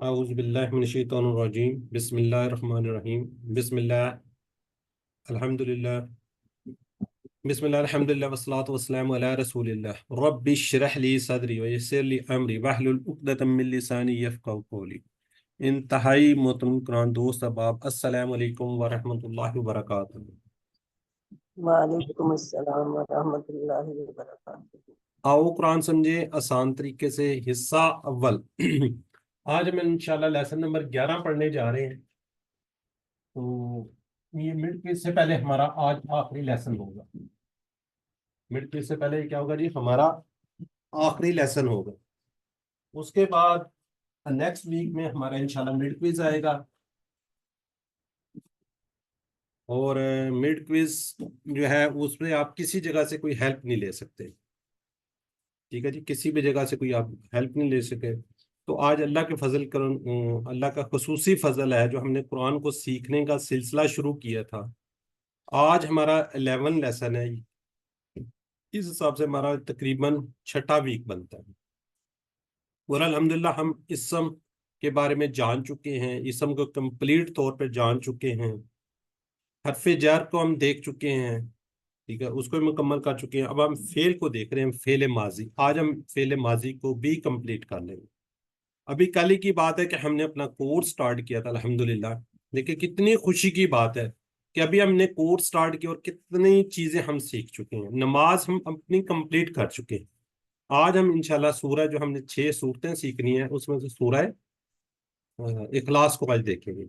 اعوذ باللہ من الشیطان الرجیم بسم اللہ الرحمن الرحیم بسم اللہ الحمدللہ بسم اللہ الحمدللہ والصلاة والسلام علی رسول اللہ رب اشرح لی صدری ویسر لی امری واحلل عقدۃ من لسانی یفقہوا قولی۔ انتہائی محترم قرآن دوست احباب، السلام علیکم ورحمۃ اللہ وبرکاتہ۔ وعلیکم السلام ورحمۃ اللہ وبرکاتہ۔ آؤ قرآن سمجھے آسان طریقے سے، حصہ اول۔ آج ہم انشاءاللہ لیسن نمبر 11 پڑھنے جا رہے ہیں۔ تو یہ مڈ کوئز سے پہلے ہمارا آج آخری لیسن ہوگا۔ مڈ کوئز سے پہلے کیا ہوگا جی؟ ہمارا آخری لیسن ہوگا۔ اس کے بعد نیکسٹ ویک میں ہمارا انشاءاللہ مڈ کوئز آئے گا، اور مڈ کوئز جو ہے اس میں آپ کسی جگہ سے کوئی ہیلپ نہیں لے سکتے، ٹھیک ہے جی؟ کسی بھی جگہ سے کوئی آپ ہیلپ نہیں لے سکے۔ تو آج اللہ کے فضل اللہ کا خصوصی فضل ہے جو ہم نے قرآن کو سیکھنے کا سلسلہ شروع کیا تھا۔ آج ہمارا 11 لیسن ہے، اس حساب سے ہمارا تقریباً 6واں ویک بنتا ہے، اور الحمدللہ ہم اسم کے بارے میں جان چکے ہیں، اسم کو کمپلیٹ طور پہ جان چکے ہیں، حرف جر کو ہم دیکھ چکے ہیں، ٹھیک ہے، اس کو مکمل کر چکے ہیں۔ اب ہم فعل کو دیکھ رہے ہیں، فعل ماضی۔ آج ہم فعل ماضی کو بھی کمپلیٹ کر لیں گے۔ ابھی کل ہی کی بات ہے کہ ہم نے اپنا کورس سٹارٹ کیا تھا الحمدللہ۔ دیکھیں کتنی خوشی کی بات ہے کہ ابھی ہم نے کورس سٹارٹ کیا اور کتنی چیزیں ہم سیکھ چکے ہیں۔ نماز ہم اپنی کمپلیٹ کر چکے ہیں۔ آج ہم انشاءاللہ سورہ جو ہم نے 6 صورتیں سیکھنی ہیں، اس میں سے سورہ اخلاص کو آج دیکھیں گے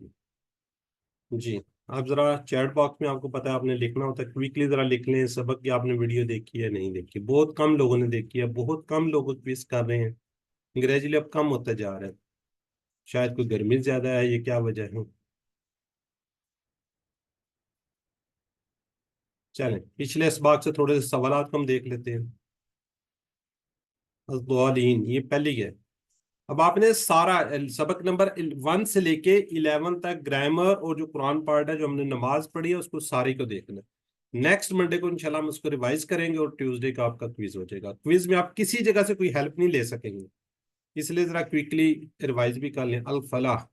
جی۔ آپ ذرا چیٹ باکس میں، آپ کو پتا ہے آپ نے لکھنا ہوتا ہے، کوئکلی ذرا لکھ لیں سبق کی آپ نے ویڈیو دیکھی ہے نہیں دیکھی۔ بہت کم لوگوں نے دیکھی ہے، بہت کم لوگ کوئز کر رہے ہیں، انگریزی اب کم ہوتا جا رہا ہے۔ شاید کوئی گرمی زیادہ ہے، یہ کیا وجہ ہے؟ چلیں پچھلے اسباق سے تھوڑے سے سوالات کو ہم دیکھ لیتے ہیں۔ الضالین، یہ پہلی ہے۔ اب آپ نے سارا سبق نمبر 1 سے لے کے 11 تک گرامر اور جو قرآن پارٹ ہے جو ہم نے نماز پڑھی ہے اس کو ساری کو دیکھنا ہے۔ نیکسٹ منڈے کو انشاءاللہ ہم اس کو ریوائز کریں گے، اور ٹیوزڈے کا آپ کا کوئز ہو جائے گا۔ کوئز میں آپ کسی جگہ سے کوئی ہیلپ نہیں لے سکیں گے، اس لیے ذرا کوئکلی ریوائز بھی کر لیں۔ الفلاح،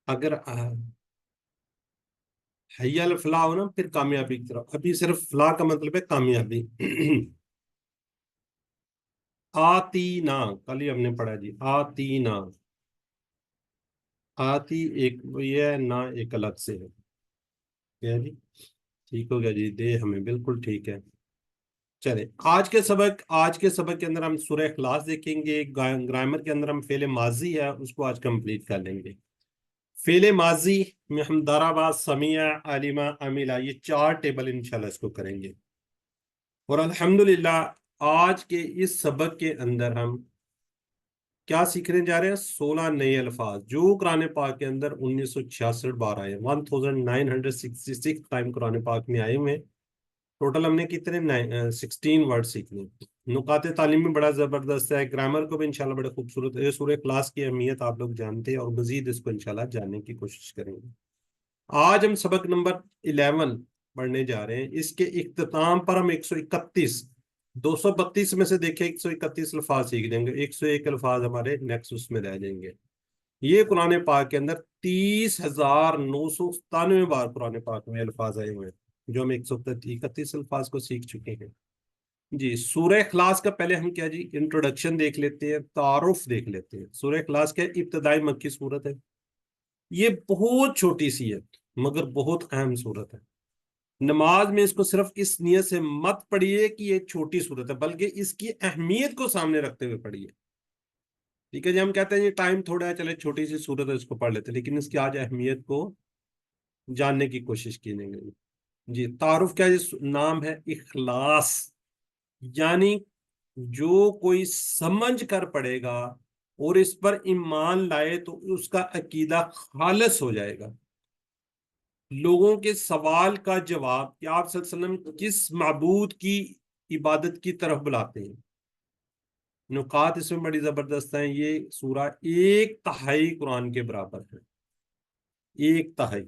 اگر حی الفلاح ہو نا پھر کامیابی کی طرف، ابھی صرف فلاح کا مطلب ہے کامیابی۔ آتی نا، کل ہی ہم نے پڑھا جی، آتی نا، آتی ایک یہ ہے، نا ایک الگ سے ہے، کیا جی؟ ٹھیک ہو گیا جی، دے ہمیں بالکل ٹھیک ہے۔ چلے آج کے سبق کے اندر ہم سورہ اخلاص دیکھیں گے۔ گرامر کے اندر ہم فعل ماضی ہے اس کو آج کمپلیٹ کر لیں گے۔ فعل ماضی میں ہم ضرب، سمیع، علم، عمل، یہ 4 ٹیبل انشاءاللہ اس کو کریں گے۔ اور الحمدللہ آج کے اس سبق کے اندر ہم کیا سیکھنے جا رہے ہیں؟ 16 نئے الفاظ جو قرآن پاک کے اندر 1966 بار آئے، 1966 ٹائم قرآن پاک میں آئے ہوئے۔ ٹوٹل ہم نے کتنے 16 ورڈ سیکھنے۔ نکات تعلیم میں بڑا زبردست ہے، گرامر کو بھی انشاءاللہ بڑے خوبصورت ہے۔ سورہ اخلاص کی اہمیت آپ لوگ جانتے ہیں، اور مزید اس کو انشاءاللہ جاننے کی کوشش کریں گے۔ آج ہم سبق نمبر 11 پڑھنے جا رہے ہیں۔ اس کے اختتام پر ہم 131 232 میں سے دیکھیں 131 الفاظ سیکھ لیں گے، 101 الفاظ ہمارے نیکسٹ اس میں رہ جائیں گے۔ یہ قرآن پاک کے اندر 30,997 بار قرآن پاک میں الفاظ آئے ہوئے ہیں، جو ہم 131 الفاظ کو سیکھ چکے ہیں جی۔ سورہ اخلاص کا پہلے ہم کیا جی انٹروڈکشن دیکھ لیتے ہیں، تعارف دیکھ لیتے ہیں۔ سورہ اخلاص کیا ابتدائی مکی صورت ہے، یہ بہت چھوٹی سی ہے مگر بہت اہم صورت ہے۔ نماز میں اس کو صرف اس نیت سے مت پڑھیے کہ یہ چھوٹی صورت ہے، بلکہ اس کی اہمیت کو سامنے رکھتے ہوئے پڑھیے، ٹھیک ہے جی؟ ہم کہتے ہیں یہ ٹائم تھوڑا ہے، چلے چھوٹی سی صورت ہے اس کو پڑھ لیتے ہیں، لیکن اس کی آج اہمیت کو جاننے کی کوشش کی نہیں گئی جی۔ تعارف کیا نام ہے؟ اخلاص، یعنی جو کوئی سمجھ کر پڑھے گا اور اس پر ایمان لائے تو اس کا عقیدہ خالص ہو جائے گا۔ لوگوں کے سوال کا جواب کہ آپ صلی اللہ علیہ وسلم کس معبود کی عبادت کی طرف بلاتے ہیں، نکات اس میں بڑی زبردست ہیں۔ یہ سورہ 1/3 قرآن کے برابر ہے، 1/3۔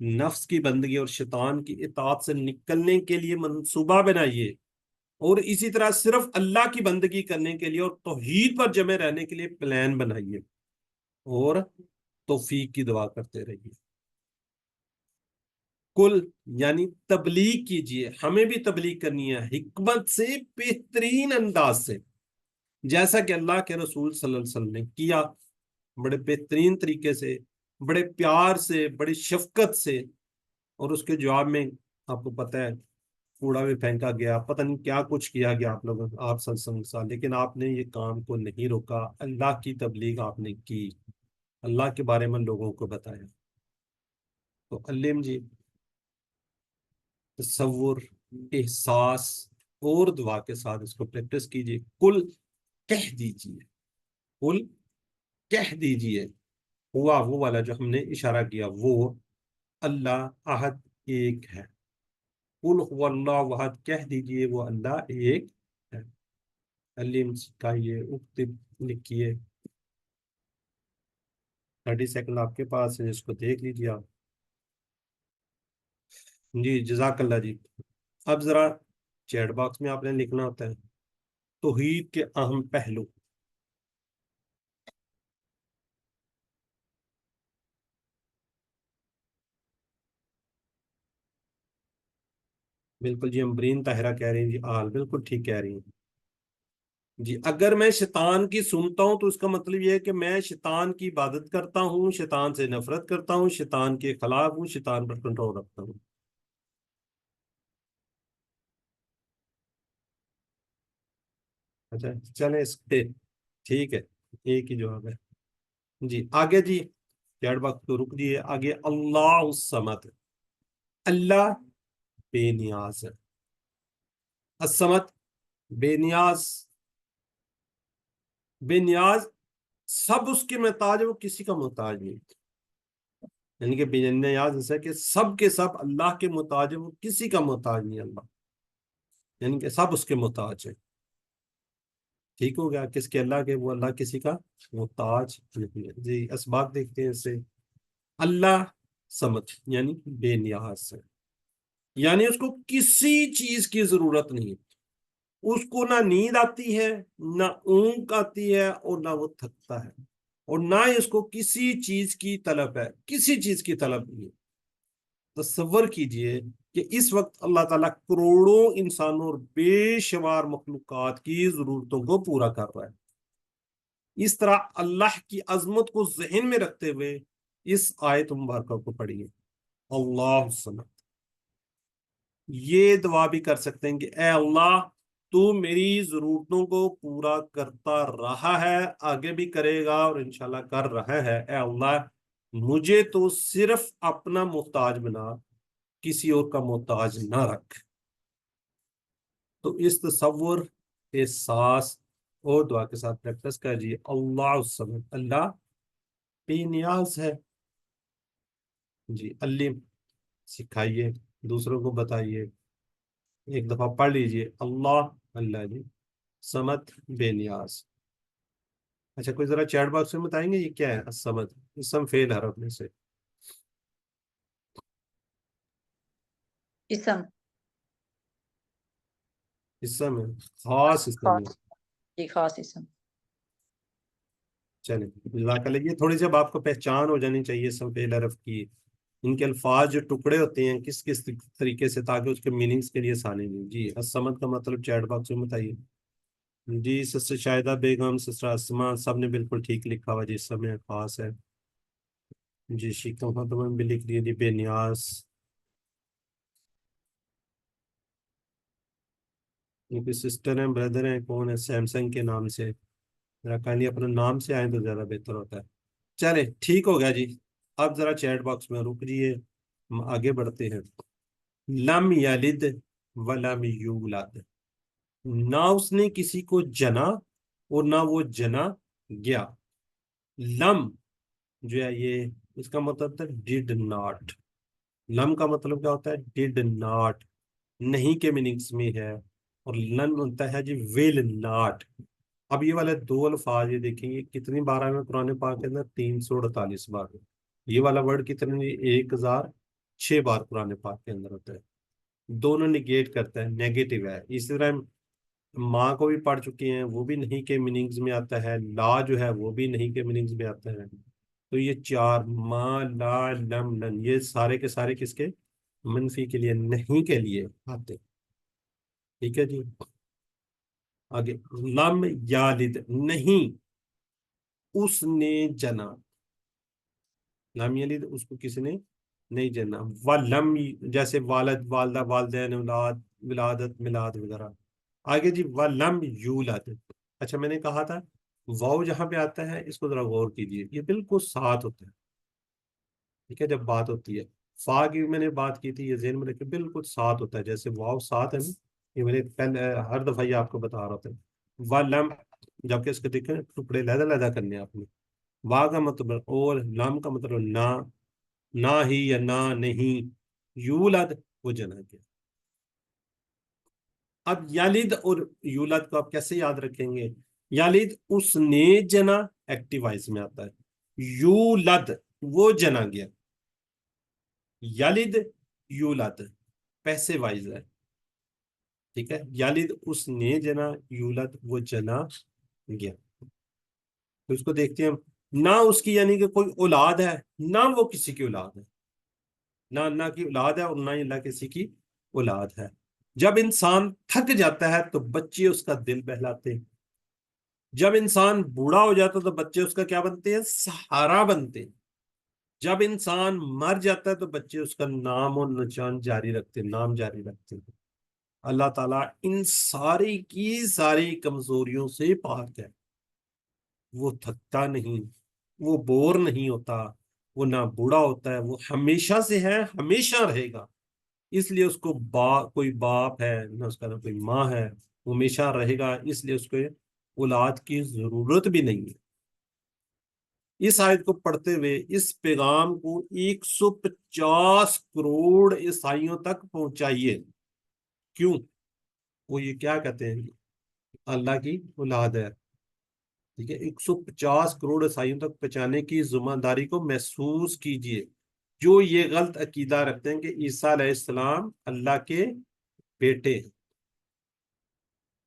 نفس کی بندگی اور شیطان کی اطاعت سے نکلنے کے لیے منصوبہ بنائیے، اور اسی طرح صرف اللہ کی بندگی کرنے کے لیے اور توحید پر جمع رہنے کے لیے پلان بنائیے، اور توفیق کی دعا کرتے رہیے۔ کل یعنی تبلیغ کیجئے، ہمیں بھی تبلیغ کرنی ہے حکمت سے، بہترین انداز سے، جیسا کہ اللہ کے رسول صلی اللہ علیہ وسلم نے کیا، بڑے بہترین طریقے سے، بڑے پیار سے، بڑی شفقت سے۔ اور اس کے جواب میں آپ کو پتہ ہے کوڑا بھی پھینکا گیا، پتہ نہیں کیا کچھ کیا گیا آپ لوگوں آپ صلی اللہ علیہ وسلم، لیکن آپ نے یہ کام کو نہیں روکا، اللہ کی تبلیغ آپ نے کی، اللہ کے بارے میں لوگوں کو بتایا۔ تو علم جی، تصور، احساس اور دعا کے ساتھ اس کو پریکٹس کیجیے۔ کل کہہ دیجیے، کل کہہ دیجیے، ہوا وہ والا جو ہم نے اشارہ کیا، وہ اللہ احد ایک ہے۔ قل هو اللہ احد، کہہ دیجئے وہ اللہ ایک ہے۔ علم سکھائیے، اکتب، لکھیے۔ 30 سیکنڈ آپ کے پاس ہے، اس کو دیکھ لیجیے آپ۔ جی جزاک اللہ جی۔ اب ذرا چیٹ باکس میں آپ نے لکھنا ہوتا ہے توحید کے اہم پہلو۔ بالکل جی، امبرین طاہرہ کہہ رہی ہیں جی آل، بالکل ٹھیک کہہ رہی ہیں جی۔ اگر میں شیطان کی سنتا ہوں تو اس کا مطلب یہ ہے کہ میں شیطان کی عبادت کرتا ہوں، شیطان سے نفرت کرتا ہوں، شیطان کے خلاف ہوں، شیطان پر کنٹرول رکھتا ہوں۔ اچھا چلیں، اس پہ ٹھیک ہے، ایک ہی جواب ہے جی۔ آگے جی، چیٹ باکس کو رک دیے، آگے اللہ الصمد، اللہ بے نیاز ہے، الصمد بے نیاز، بے نیاز، سب اس کے محتاج ہے، وہ کسی کا محتاج نہیں، یعنی کہ بے نیاز ایسا کہ سب کے سب اللہ کے محتاج ہے، وہ کسی کا محتاج نہیں اللہ، یعنی کہ سب اس کے محتاج ہے۔ ٹھیک ہو گیا، کس کے؟ اللہ کے، وہ اللہ کسی کا محتاج نہیں ہے جی۔ اسباق دیکھتے ہیں اس سے، اللہ سمجھ یعنی بے نیاز ہے، یعنی اس کو کسی چیز کی ضرورت نہیں، اس کو نہ نیند آتی ہے، نہ اونگ آتی ہے، اور نہ وہ تھکتا ہے، اور نہ ہی اس کو کسی چیز کی طلب ہے، کسی چیز کی طلب نہیں ہے۔ تصور کیجئے کہ اس وقت اللہ تعالیٰ کروڑوں انسانوں اور بے شمار مخلوقات کی ضرورتوں کو پورا کر رہا ہے۔ اس طرح اللہ کی عظمت کو ذہن میں رکھتے ہوئے اس آیت مبارکہ کو پڑھیے، اللہ الصمد۔ یہ دعا بھی کر سکتے ہیں کہ اے اللہ، تو میری ضرورتوں کو پورا کرتا رہا ہے، آگے بھی کرے گا، اور انشاءاللہ کر رہا ہے۔ اے اللہ، مجھے تو صرف اپنا محتاج بنا، کسی اور کا محتاج نہ رکھ۔ تو اس تصور، احساس اور دعا کے ساتھ پریکٹس کیجیے، اللہ الصمد، اللہ بے نیاز ہے جی۔ علم سکھائیے، دوسروں کو بتائیے، ایک دفعہ پڑھ لیجئے، اللہ، اللہ جی، سمد بے نیاز۔ اچھا کوئی ذرا چیٹ باکس میں بتائیں گے یہ کیا ہے الصمد؟ اسم فعل حرف میں سے اسم، اسم ہے، خاص اسم ہے۔ خاص، جی خاص اسم۔ چلیں جزاک اللہ، یہ تھوڑی سی اب آپ کو پہچان ہو جانی چاہیے اسم فعل حرف کی، ان کے الفاظ جو ٹکڑے ہوتے ہیں کس کس طریقے سے، تاکہ اس کے میننگز کے لیے آسانی نہیں جی۔ الصمد کا مطلب چیٹ باکس میں بتائیے جی۔ سسٹر شاہدہ بیگم، سسٹر اسما، سب نے بالکل ٹھیک لکھا ہوا جی، اسم ہے، خاص ہے جی۔ شیخ محتمم بھی لکھ لیے جی، بے نیاز۔ یہ کوئی سسٹر ہیں، بردر ہیں، کون ہے؟ سیمسنگ کے نام سے، ذرا کائنڈلی اپنے نام سے آئیں تو زیادہ بہتر ہوتا ہے۔ چلے ٹھیک ہو گیا جی۔ اب ذرا چیٹ باکس میں رک جئیے، ہم آگے بڑھتے ہیں۔ لم یلد ولم یولد، نہ اس نے کسی کو جنا اور نہ وہ جنا گیا۔ لم جو ہے یہ اس کا مطلب تھا ڈیڈ ناٹ، لم کا مطلب کیا ہوتا ہے؟ ڈیڈ ناٹ، نہیں کے میننگس میں ہے، اور لن ہوتا ہے جی ول ناٹ۔ اب یہ والے دو الفاظ یہ دیکھیں گے کتنی بار میں قرآن پاک کے اندر، 348 بار۔ یہ والا ورڈ کتنے؟ 1000 6 بار قرآن پاک کے اندر ہوتا ہے. دونوں نگیٹ کرتا ہے، نیگیٹو ہے. اسی طرح ماں کو بھی پڑھ چکے ہیں، وہ بھی نہیں کے میننگز میں آتا ہے. لا جو ہے وہ بھی نہیں کے میننگز میں آتا ہے. تو یہ 4 ما لا لم لن یہ سارے کے سارے کس کے؟ منفی کے لیے، نہیں کے لیے آتے. ٹھیک ہے جی. آگے لم یالد نہیں اس نے جنا. لم یلد اس کو کسی نے نہیں جنا. ولم جیسے والد والدہ والدین اولاد ولادت میلاد وغیرہ. آگے جی ولم یولد. اچھا میں نے کہا تھا واو جہاں پہ آتا ہے اس کو ذرا غور کیجیے، یہ بالکل ساتھ ہوتا ہے. ٹھیک ہے جب بات ہوتی ہے فا کی میں نے بات کی تھی، یہ ذہن میں رکھے بالکل ساتھ ہوتا ہے. جیسے واو ساتھ ہے نا، یہ میں نے پہلے ہر دفعہ یہ آپ کو بتا رہا تھا. ولم جبکہ اس کے دیکھیں ٹکڑے لہدا لہدا کرنے آپ نے. وا کا مطلب اور، لام کا مطلب نہ ہی یا نہ نہیں. یولد وہ جنا گیا. اب یالد اور یولد کو آپ کیسے یاد رکھیں گے؟ یالد اس نے جنا ایکٹیو وائز میں آتا ہے، یولد وہ جنا گیا. یالد یولد پیسے وائز ہے. ٹھیک ہے، یالد اس نے جنا، یولد وہ جنا گیا. تو اس کو دیکھتے ہیں ہم. نہ اس کی یعنی کہ کوئی اولاد ہے، نہ وہ کسی کی اولاد ہے. نہ اللہ کی اولاد ہے اور نہ ہی اللہ کسی کی اولاد ہے. جب انسان تھک جاتا ہے تو بچے اس کا دل بہلاتے ہیں. جب انسان بوڑھا ہو جاتا ہے تو بچے اس کا کیا بنتے ہیں؟ سہارا بنتے ہیں. جب انسان مر جاتا ہے تو بچے اس کا نام اور نشان جاری رکھتے ہیں، نام جاری رکھتے ہیں. اللہ تعالیٰ ان ساری کی ساری کمزوریوں سے پاک ہے. وہ تھکتا نہیں، وہ بور نہیں ہوتا، وہ نہ بوڑھا ہوتا ہے، وہ ہمیشہ سے ہے، ہمیشہ رہے گا. اس لیے اس کو کوئی باپ ہے نہ اس کا نہ کوئی ماں ہے، وہ ہمیشہ رہے گا. اس لیے اس کو اولاد کی ضرورت بھی نہیں ہے. اس آیت کو پڑھتے ہوئے اس پیغام کو 150 کروڑ عیسائیوں تک پہنچائیے. کیوں؟ وہ یہ کیا کہتے ہیں؟ اللہ کی اولاد ہے. ٹھیک ہے، 150 کروڑ عیسائیوں تک پہنچانے کی ذمہ داری کو محسوس کیجئے. جو یہ غلط عقیدہ رکھتے ہیں کہ عیسیٰ علیہ السلام اللہ کے بیٹے ہیں،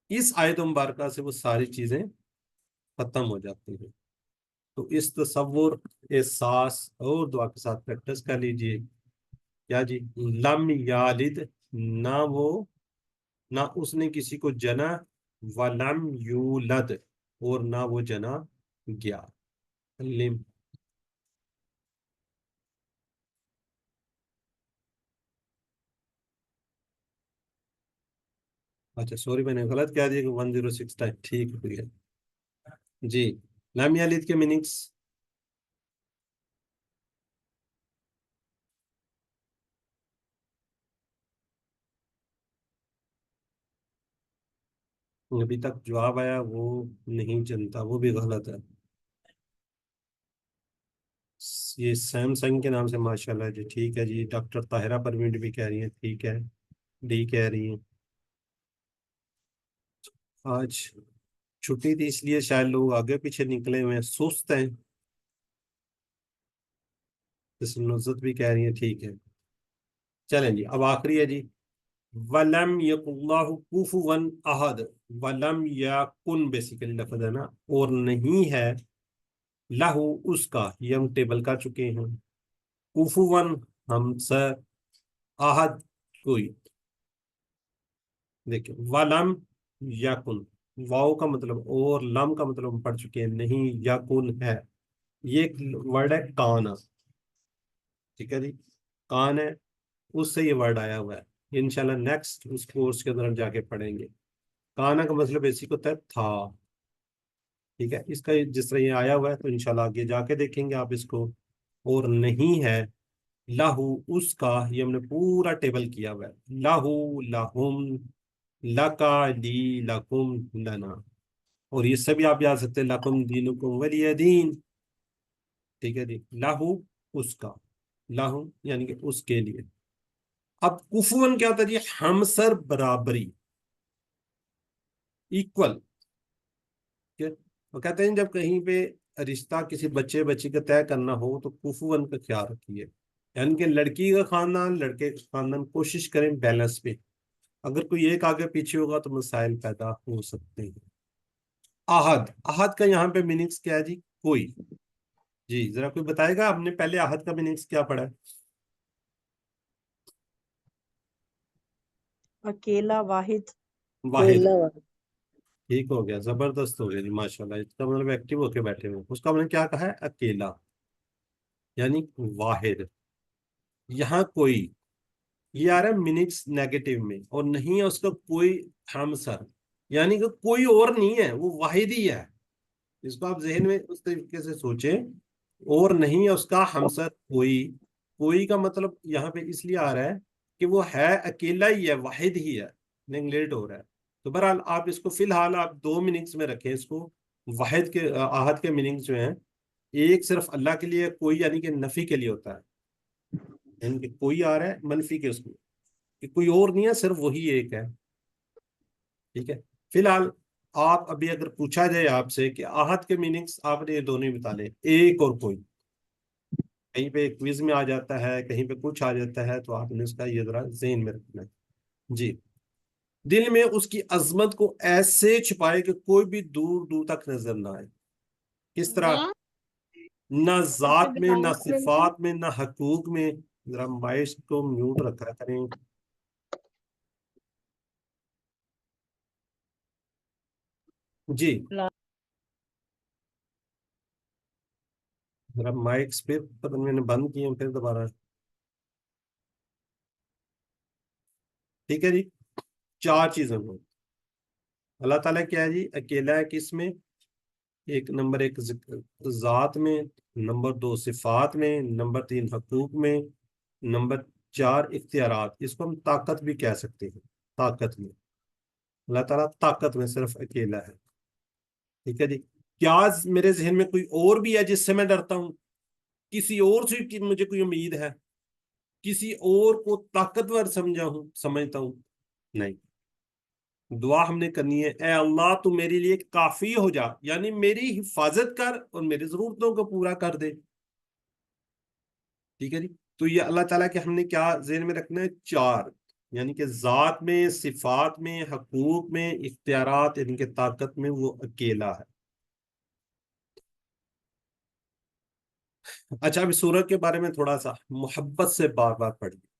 اس آیت مبارکہ سے وہ ساری چیزیں ختم ہو جاتی ہیں. تو اس تصور، احساس اور دعا کے ساتھ پریکٹس کر لیجئے. کیا جی؟ لم یالد نہ وہ، نہ اس نے کسی کو جنا، ولم یولد اور نہ وہ جنا گیا. لم اچھا سوری میں نے غلط کہہ دیا کہ 106 ٹائم. ٹھیک ہے جی. لم یالد کے میننگس ابھی تک جواب آیا وہ نہیں جنتا، وہ بھی غلط ہے. یہ سیمسنگ کے نام سے ماشاءاللہ جی. ٹھیک ہے جی. ڈاکٹر طاہرہ پروین بھی کہہ رہی ہیں ٹھیک ہے. ڈی کہہ رہی ہیں آج چھٹی تھی اس لیے شاید لوگ آگے پیچھے نکلے ہوئے ہیں، سست ہیں. نزت بھی کہہ رہی ہیں ٹھیک ہے. چلیں جی اب آخری ہے جی. وَلَمْ يَكُنْ اللَّهُ كُفُوًا أَحَدٌ. وَلَمْ يَكُنْ بیسیکلی لفظ ہے نا، اور نہیں ہے لہو اس کا، یہ ہم ٹیبل کر چکے ہیں. کفوًا ہم سے، احد کوئی. دیکھیں ولم یکن، واؤ کا مطلب اور، لم کا مطلب ہم پڑھ چکے ہیں نہیں، یکن ہے. یہ ایک ورڈ ہے کانا. ٹھیک ہے جی، کان ہے، اس سے یہ ورڈ آیا ہوا ہے. انشاءاللہ نیکسٹ اس کورس کے اندر ہم جا کے پڑھیں گے. کانا کا مطلب بیسک ہوتا ہے تھا. ٹھیک ہے، اس کا جس طرح یہ آیا ہوا ہے تو انشاءاللہ آگے جا کے دیکھیں گے آپ اس کو. اور نہیں ہے لاہو اس کا، یہ ہم نے پورا ٹیبل کیا ہوا ہے. لاہو لہم لکا لی لکم لنا. اور یہ سب آپ یاد سکتے ہیں، لکم دینکم ولی دین. ٹھیک ہے جی. لاہو اس کا، لاہو یعنی کہ اس کے لیے. اب کفون کیا ہوتا ہے جی؟ ہمسر برابری، ایکول. وہ کہتے ہیں جب کہیں پہ رشتہ کسی بچے بچی کا طے کرنا ہو تو کفون کا خیال رکھیے. یعنی کہ لڑکی کا خاندان لڑکے کا خاندان کوشش کریں بیلنس پہ. اگر کوئی ایک آگے پیچھے ہوگا تو مسائل پیدا ہو سکتے ہیں. عہد، عہد کا یہاں پہ میننگس کیا ہے جی؟ کوئی. جی ذرا کوئی بتائے گا، ہم نے پہلے عہد کا میننگس کیا پڑھا ہے؟ اکیلا، واحد. واحد. ٹھیک ہو گیا، زبردست ہو گیا جی، ماشاءاللہ. اس کا مطلب ایکٹیو ہو کے بیٹھے ہوئے. اس کا مطلب کیا کہا ہے؟ اکیلا یعنی واحد. یہاں کوئی، یہ آ رہا ہے میننگس نیگیٹو میں، اور نہیں ہے اس کا کوئی ہمسر، یعنی کہ کوئی اور نہیں ہے، وہ واحد ہی ہے. اس کو آپ ذہن میں اس طریقے سے سوچیں، اور نہیں ہے اس کا ہمسر کوئی. کوئی کا مطلب یہاں پہ اس لیے آ رہا ہے کہ وہ ہے اکیلا ہی ہے، واحد ہی ہے، نیگلیکٹ ہو رہا ہے. تو بہرحال آپ اس کو فی الحال آپ دو میننگس میں رکھیں اس کو. واحد کے آہد کے میننگس جو ہیں، ایک صرف اللہ کے لیے، کوئی یعنی کہ نفی کے لیے ہوتا ہے، یعنی کہ کوئی آ رہا ہے منفی کے اس میں، کہ کوئی اور نہیں ہے، صرف وہی ایک ہے. ٹھیک ہے. فی الحال آپ ابھی اگر پوچھا جائے آپ سے کہ آہد کے میننگس، آپ نے یہ دونوں ہی بتا لیں، ایک اور کوئی. کہیں پہ کوئز میں آ جاتا ہے، کہیں پہ کچھ آ جاتا ہے، تو آپ نے اس کا یہ ذرا ذہن میں رکھنا ہے. جی. دل میں اس کی عظمت کو ایسے چھپائے کہ کوئی بھی دور دور تک نظر نہ آئے. کس طرح؟ نہ ذات میں، نہ صفات میں، نہ حقوق میں. ذرا مائش کو میوٹ رکھا کریں. جی ذرا مائکس پہ پتہ نہیں میں نے بند کیے ہیں پھر دوبارہ. ٹھیک ہے جی. چار چیزیں ہوں. اللہ تعالیٰ کیا ہے جی؟ اکیلا ہے. کس میں؟ ایک نمبر ایک ذات میں، نمبر دو صفات میں، نمبر تین حقوق میں، نمبر چار اختیارات. اس کو ہم طاقت بھی کہہ سکتے ہیں. طاقت میں اللہ تعالیٰ طاقت میں صرف اکیلا ہے. ٹھیک ہے جی. کیا میرے ذہن میں کوئی اور بھی ہے جس سے میں ڈرتا ہوں؟ کسی اور سے مجھے کوئی امید ہے؟ کسی اور کو طاقتور سمجھتا ہوں؟ نہیں. دعا ہم نے کرنی ہے، اے اللہ تو میرے لیے کافی ہو جا، یعنی میری حفاظت کر اور میری ضرورتوں کو پورا کر دے. ٹھیک ہے جی. تو یہ اللہ تعالیٰ کے ہم نے کیا ذہن میں رکھنا ہے؟ چار، یعنی کہ ذات میں، صفات میں، حقوق میں، اختیارات یعنی کہ طاقت میں وہ اکیلا ہے. اچھا ابھی سورت کے بارے میں تھوڑا سا محبت سے بار بار پڑھیے.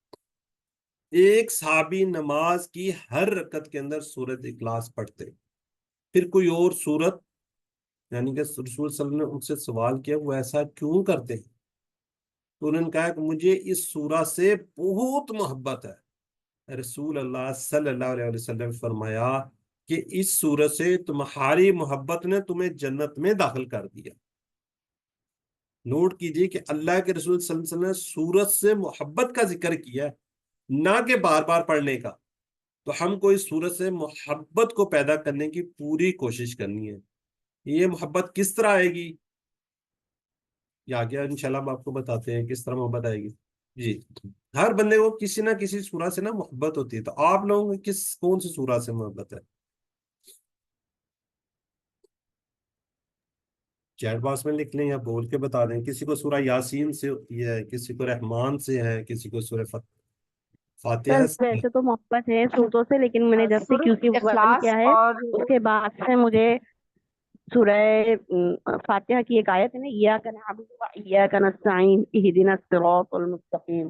ایک صحابی نماز کی ہر رکعت کے اندر سورت اخلاص پڑھتے، پھر کوئی اور سورت، یعنی کہ رسول صلی اللہ علیہ وسلم نے ان سے سوال کیا وہ ایسا کیوں کرتے ہیں؟ تو انہوں نے کہا کہ مجھے اس سورہ سے بہت محبت ہے. رسول اللہ صلی اللہ علیہ وسلم نے فرمایا کہ اس سورت سے تمہاری محبت نے تمہیں جنت میں داخل کر دیا. نوٹ کیجئے کہ اللہ کے رسول صلی اللہ علیہ وسلم نے سورت سے محبت کا ذکر کیا، نہ کہ بار بار پڑھنے کا. تو ہم کو اس سورت سے محبت کو پیدا کرنے کی پوری کوشش کرنی ہے. یہ محبت کس طرح آئے گی؟ یہ آگے انشاءاللہ ہم آپ کو بتاتے ہیں کس طرح محبت آئے گی. جی. ہر بندے کو کسی نہ کسی سورہ سے نا محبت ہوتی ہے. تو آپ لوگوں کو کون سی سورہ سے محبت ہے؟ چیٹ باکس میں لکھ لیں یا بول کے بتا دیں. کسی کو سورہ یاسین سے ہوتی ہے، کسی کو رحمان سے ہے، کسی کو سورہ فاتحہ سے. ویسے تو محبت ہے سورتوں سے، لیکن میں نے جب سے کیونکہ وزن کیا ہے اس کے بعد سے مجھے سورہ فاتحہ کی ایک آیت ہے نا، ایاک نعبد و ایاک نستعین اہدنا الصراط المستقیم،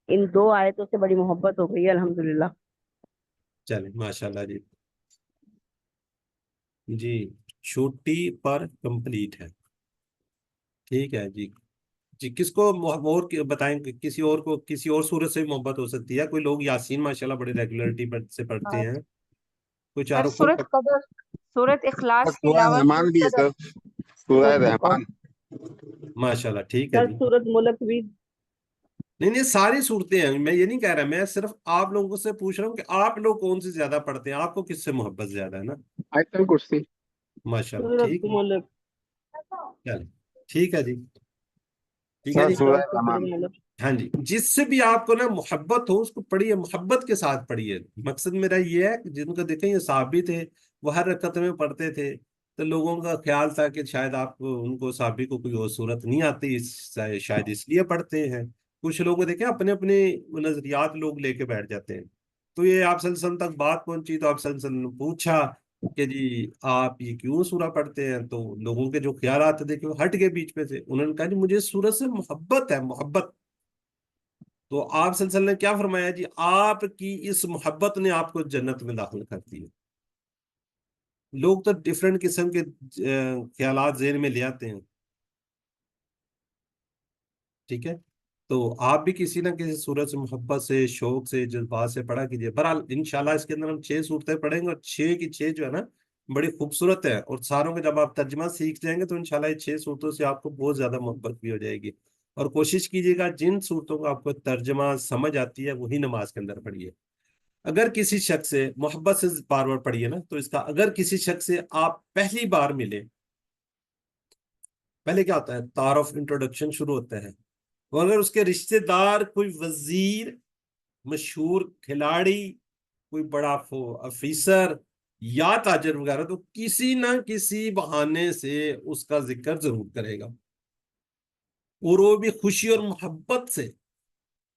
ان دو آیتوں سے بڑی محبت ہو گئی ہے الحمدللہ. چلیں ماشاءاللہ جی. جی چھوٹی پر کمپلیٹ ہے. ٹھیک ہے جی. جی کس کو اور بتائیں، کسی اور کو کسی اور صورت سے محبت ہو سکتی ہے؟ کوئی لوگ یاسین ماشاءاللہ بڑے ریگولرٹی سے پڑھتے ہیں. کوئی چاروں کو سورت اخلاص کے سورہ علاوہ رحمان بھی ہے سر، سورہ رحمان. ماشاءاللہ. ٹھیک ہے جی. سورت ملک بھی. نہیں نہیں ساری صورتیں ہیں، میں یہ نہیں کہہ رہا، میں صرف آپ لوگوں سے پوچھ رہا ہوں کہ آپ لوگ کون سی زیادہ پڑھتے ہیں، آپ کو کس سے محبت زیادہ ہے نا. آیت الکرسی. ماشاءاللہ. سورت ٹھیک ہے. ملک. چلیں ٹھیک ہے جی. ٹھیک ہے سر جی. سورہ رحمان. ہاں جی. جس سے بھی آپ کو نا محبت ہو اس کو پڑھیے، محبت کے ساتھ پڑھیے. مقصد میرا یہ ہے کہ جن کو دیکھیں یہ صحابی تھے، وہ ہر رکعت میں پڑھتے تھے، تو لوگوں کا خیال تھا کہ شاید آپ کو ان کو صحابی کو کوئی اور صورت نہیں آتی، شاید اس لیے پڑھتے ہیں. کچھ لوگوں کو دیکھیں اپنے اپنے نظریات لوگ لے کے بیٹھ جاتے ہیں. تو یہ آپ صلی اللہ علیہ وسلم تک بات پہنچی تو آپ صلی اللہ علیہ وسلم نے پوچھا کہ جی آپ یہ کیوں سورہ پڑھتے ہیں؟ تو لوگوں کے جو خیالات تھے دیکھیں وہ ہٹ گئے بیچ میں سے. انہوں نے کہا جی مجھے سورہ سے محبت ہے، محبت. تو آپ صلی اللہ علیہ وسلم نے کیا فرمایا جی آپ کی اس محبت نے آپ کو جنت میں داخل کر دیا. لوگ تو ڈفرینٹ قسم کے خیالات ذہن میں لے آتے ہیں. ٹھیک ہے، تو آپ بھی کسی نہ کسی صورت سے محبت سے، شوق سے، جذبات سے پڑھا کیجیے. بہرحال انشاءاللہ اس کے اندر ہم 6 صورتیں پڑھیں گے اور 6 کی 6 جو ہے نا بڑی خوبصورت ہے. اور ساروں کے جب آپ ترجمہ سیکھ جائیں گے تو انشاءاللہ یہ 6 صورتوں سے آپ کو بہت زیادہ محبت بھی ہو جائے گی. اور کوشش کیجیے گا جن صورتوں کو آپ کو ترجمہ سمجھ آتی ہے وہی نماز کے اندر پڑھیے. اگر کسی شخص سے محبت سے بار بار پڑھیے نا تو اس کا اگر کسی شخص سے آپ پہلی بار ملے، پہلے کیا ہوتا ہے تعارف، انٹروڈکشن شروع ہوتا ہے. اور اگر اس کے رشتہ دار کوئی وزیر، مشہور کھلاڑی، کوئی بڑا افیسر یا تاجر وغیرہ، تو کسی نہ کسی بہانے سے اس کا ذکر ضرور کرے گا. اور وہ بھی خوشی اور محبت سے.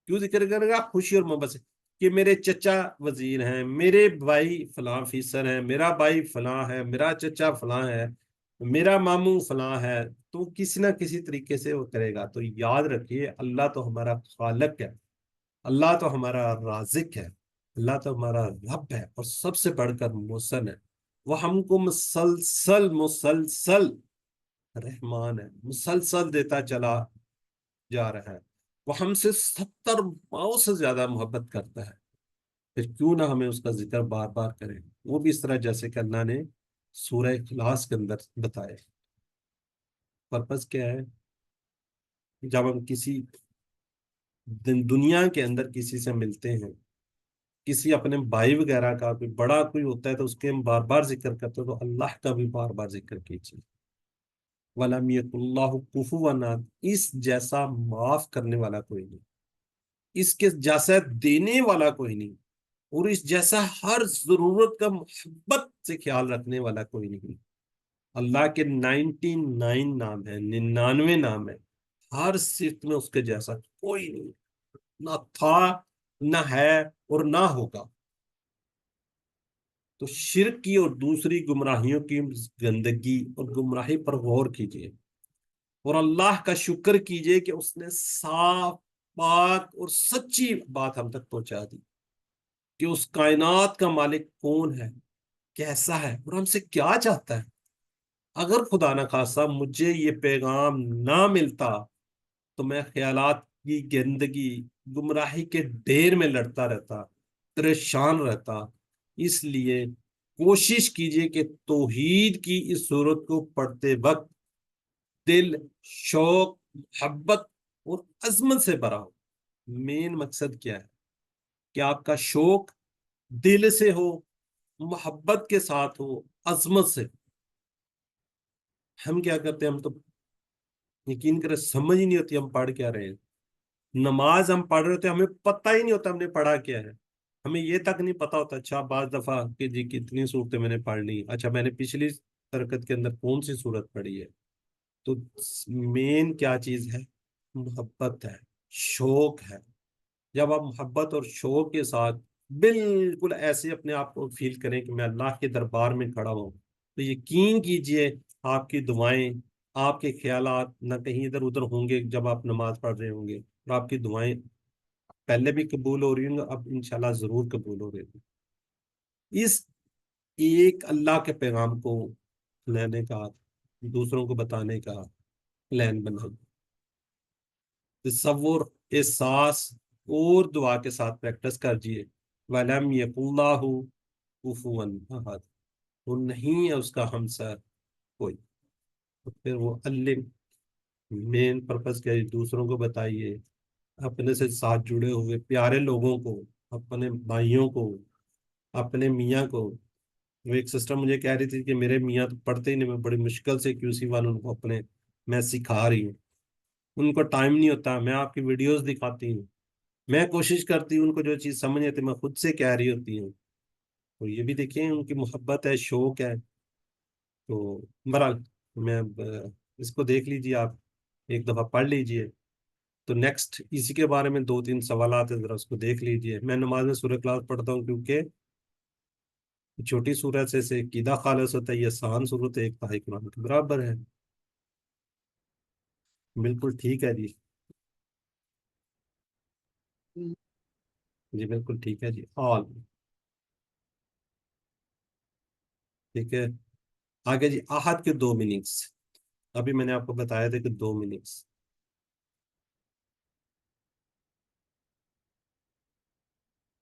کیوں ذکر کرے گا؟ خوشی اور محبت سے کہ میرے چچا وزیر ہیں، میرے بھائی فلاں افیسر ہیں، میرا بھائی فلاں ہے، میرا چچا فلاں ہے، میرا ماموں فلاں ہے. تو کسی نہ کسی طریقے سے وہ کرے گا. تو یاد رکھیے اللہ تو ہمارا خالق ہے، اللہ تو ہمارا رازق ہے، اللہ تو ہمارا رب ہے، اور سب سے بڑھ کر محسن ہے. وہ ہم کو مسلسل رحمان ہے، مسلسل دیتا چلا جا رہا ہے. وہ ہم سے 70 پاؤں سے زیادہ محبت کرتا ہے. پھر کیوں نہ ہمیں اس کا ذکر بار بار کریں، وہ بھی اس طرح جیسے کہ اللہ نے سورہ اخلاص کے اندر بتایا. پرپس کیا ہے؟ جب ہم کسی دنیا کے اندر کسی سے ملتے ہیں، کسی اپنے بھائی وغیرہ کا کوئی بڑا کوئی ہوتا ہے تو اس کے ہم بار بار ذکر کرتے ہیں، تو اللہ کا بھی بار بار ذکر کیجیے. وَلَمْ يَكُنْ اللَّهُ كُفُوًا أَحَدٌ، اس جیسا معاف کرنے والا کوئی نہیں، اس کے جیسا دینے والا کوئی نہیں، اور اس جیسا ہر ضرورت کا محبت سے خیال رکھنے والا کوئی نہیں. اللہ کے 99 نام ہیں، 99 نام ہیں، ہر صفت میں اس کے جیسا کوئی نہیں، نہ تھا، نہ ہے، اور نہ ہوگا. تو شرک کی اور دوسری گمراہیوں کی گندگی اور گمراہی پر غور کیجیے، اور اللہ کا شکر کیجیے کہ اس نے صاف، پاک اور سچی بات ہم تک پہنچا دی کہ اس کائنات کا مالک کون ہے، کیسا ہے، اور ہم سے کیا چاہتا ہے. اگر خدا نہ خواستہ مجھے یہ پیغام نہ ملتا تو میں خیالات کی گندگی، گمراہی کے ڈھیر میں لڑتا رہتا، پریشان رہتا. اس لیے کوشش کیجئے کہ توحید کی اس صورت کو پڑھتے وقت دل، شوق، محبت اور عظمت سے بھرا ہو. مین مقصد کیا ہے؟ کہ آپ کا شوق دل سے ہو، محبت کے ساتھ ہو، عظمت سے. ہم کیا کرتے ہیں؟ ہم تو یقین کریں سمجھ ہی نہیں ہوتی ہم پڑھ کیا رہے ہیں. نماز ہم پڑھ رہے ہوتے ہیں، ہمیں پتہ ہی نہیں ہوتا ہم نے پڑھا کیا ہے. ہمیں یہ تک نہیں پتا ہوتا اچھا بعض دفعہ کہ جی کتنی صورتیں میں نے پڑھ لی، اچھا میں نے پچھلی ترکت کے اندر کون سی صورت پڑھی ہے. تو مین کیا چیز ہے؟ محبت ہے، شوق ہے. جب آپ محبت اور شوق کے ساتھ بالکل ایسے اپنے آپ کو فیل کریں کہ میں اللہ کے دربار میں کھڑا ہوں، تو یقین کیجئے آپ کی دعائیں، آپ کے خیالات نہ کہیں ادھر ادھر ہوں گے. جب آپ نماز پڑھ رہے ہوں گے اور آپ کی دعائیں پہلے بھی قبول ہو رہی ہوں گی، اب انشاءاللہ ضرور قبول ہو رہی ہوں. اس ایک اللہ کے پیغام کو لینے کا، دوسروں کو بتانے کا پلان بنائیں. تصور، احساس اور دعا کے ساتھ پریکٹس کیجیے. وَلَمْ يَكُنْ اللَّهُ كُفُوًا أَحَدٌ، وہ نہیں ہے اس کا ہمسر کوئی. تو پھر وہ علم، مین پرپس کیا ہے؟ دوسروں کو بتائیے، اپنے سے ساتھ جڑے ہوئے پیارے لوگوں کو، اپنے بھائیوں کو، اپنے میاں کو. وہ ایک سسٹر مجھے کہہ رہی تھی کہ میرے میاں تو پڑھتے ہی نہیں، میں بڑی مشکل سے QC والوں کو اپنے میں سکھا رہی ہوں، ان کو ٹائم نہیں ہوتا. میں آپ کی ویڈیوز دکھاتی ہوں، میں کوشش کرتی ہوں ان کو جو چیز سمجھ آتی میں خود سے کہہ رہی ہوتی ہوں. تو یہ بھی دیکھیں ان کی محبت ہے، شوق ہے. تو بہرحال میں اس کو دیکھ لیجیے، آپ ایک دفعہ پڑھ لیجیے. تو نیکسٹ اسی کے بارے میں 2-3 سوالات ہیں، ذرا اس کو دیکھ لیجئے. میں نماز میں سورہ اخلاص پڑھتا ہوں کیونکہ چھوٹی سورت سے عقیدہ خالص ہوتا ہے، یہ آسان صورت ہے، ایک تہائی قرآن کے برابر ہے. بالکل ٹھیک ہے جی. جی بالکل ٹھیک ہے جی. آل ٹھیک ہے. آگے جی احد کے 2 میننگس. ابھی میں نے آپ کو بتایا تھا کہ 2 میننگس.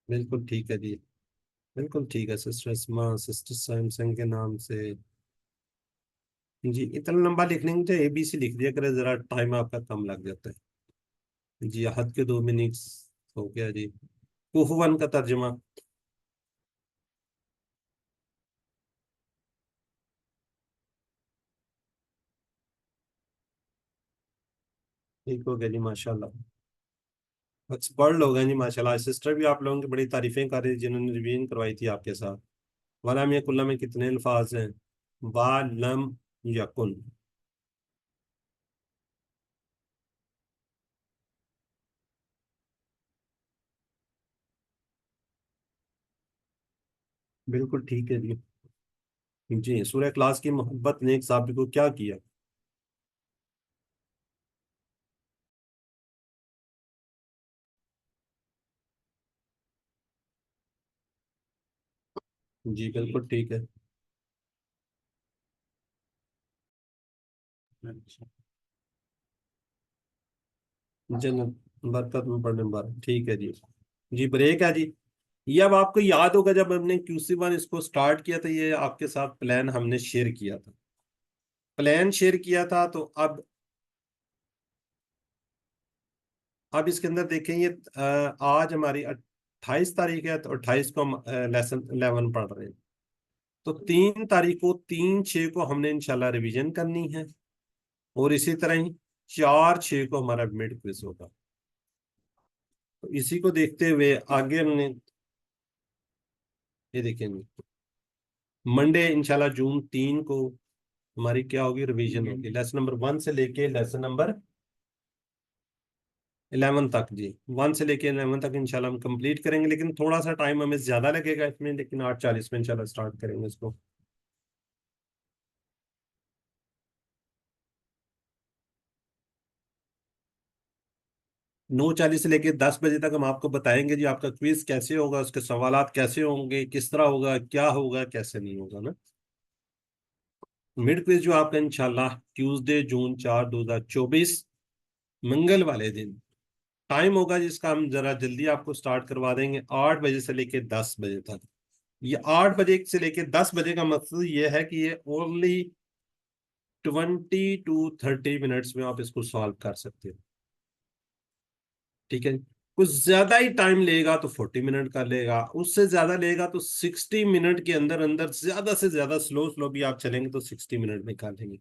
بالکل ٹھیک ہے جی. بالکل ٹھیک ہے. سسٹر اسما، سسٹر سیمسنگ کے نام سے. جی اتنا لمبا لکھنے کے اے بی سی لکھ دیا کرے، ذرا ٹائم آپ کا کم لگ جاتا ہے. جی احد کے 2 میننگس ہو گیا جی. کوفون کا ترجمہ. ٹھیک ہو گیا جی ماشاء اللہ. ایکسپرٹ لوگ ہیں جی ماشاء اللہ. سسٹر بھی آپ لوگوں کی بڑی تعریفیں کر رہی، جنہوں نے ریویژن کروائی تھی آپ کے ساتھ. ولم یکن میں کتنے الفاظ ہیں؟ با لم یکن. بالکل ٹھیک ہے جی. جی سورہ اخلاص کی محبت نے ایک صحابی کو کیا کیا؟ جی بالکل ٹھیک ہے. جنت برکت میں پڑھنے بار. ٹھیک ہے جی. جی بریک ہے جی. یہ اب آپ کو یاد ہوگا جب ہم نے QC1 اس کو سٹارٹ کیا تھا، یہ آپ کے ساتھ پلان ہم نے شیئر کیا تھا. پلان شیئر کیا تھا تو اب اس کے اندر دیکھیں، یہ آج ہماری 28 تاریخ ہے، تو 28 کو ہم لیسن 11 پڑھ رہے ہیں. تو 3 تاریخ کو 3/6 کو ہم نے انشاءاللہ ریویژن کرنی ہے، اور اسی طرح ہی 4/6 کو ہمارا مڈ کوئز ہوگا. تو اسی کو دیکھتے ہوئے آگے ہم نے یہ دیکھیں گے منڈے انشاءاللہ جون 3 کو ہماری کیا ہوگی؟ ریویژن ہوگی لیسن نمبر 1 سے لے کے لیسن نمبر 11 تک. جی 1 سے لے کے 11 تک انشاءاللہ ہم کمپلیٹ کریں گے، لیکن تھوڑا سا ٹائم ہمیں زیادہ لگے گا اس میں، لیکن 8:40 میں انشاءاللہ سٹارٹ کریں گے اس کو. 9:40 سے لے کے 10 بجے تک ہم آپ کو بتائیں گے جی آپ کا کوئز کیسے ہوگا، اس کے سوالات کیسے ہوں گے، کس طرح ہوگا، کیا ہوگا، کیسے نہیں ہوگا نا. مڈ کوئز جو آپ کا انشاءاللہ ٹیوزڈے جون 4 2024 منگل والے دن ٹائم ہوگا، جس کا ہم ذرا جلدی آپ کو سٹارٹ کروا دیں گے 8 بجے سے لے کے 10 بجے تک. یہ 8 بجے سے لے کے 10 بجے کا مقصد یہ ہے کہ یہ اونلی 20 to 30 منٹس میں آپ اس کو سالو کر سکتے ہیں. ٹھیک ہے. کچھ زیادہ ہی ٹائم لے گا تو 40 منٹ کا لے گا، اس سے زیادہ لے گا تو 60 منٹ کے اندر اندر، زیادہ سے زیادہ سلو بھی آپ چلیں گے تو 60 منٹ میں کر لیں گے.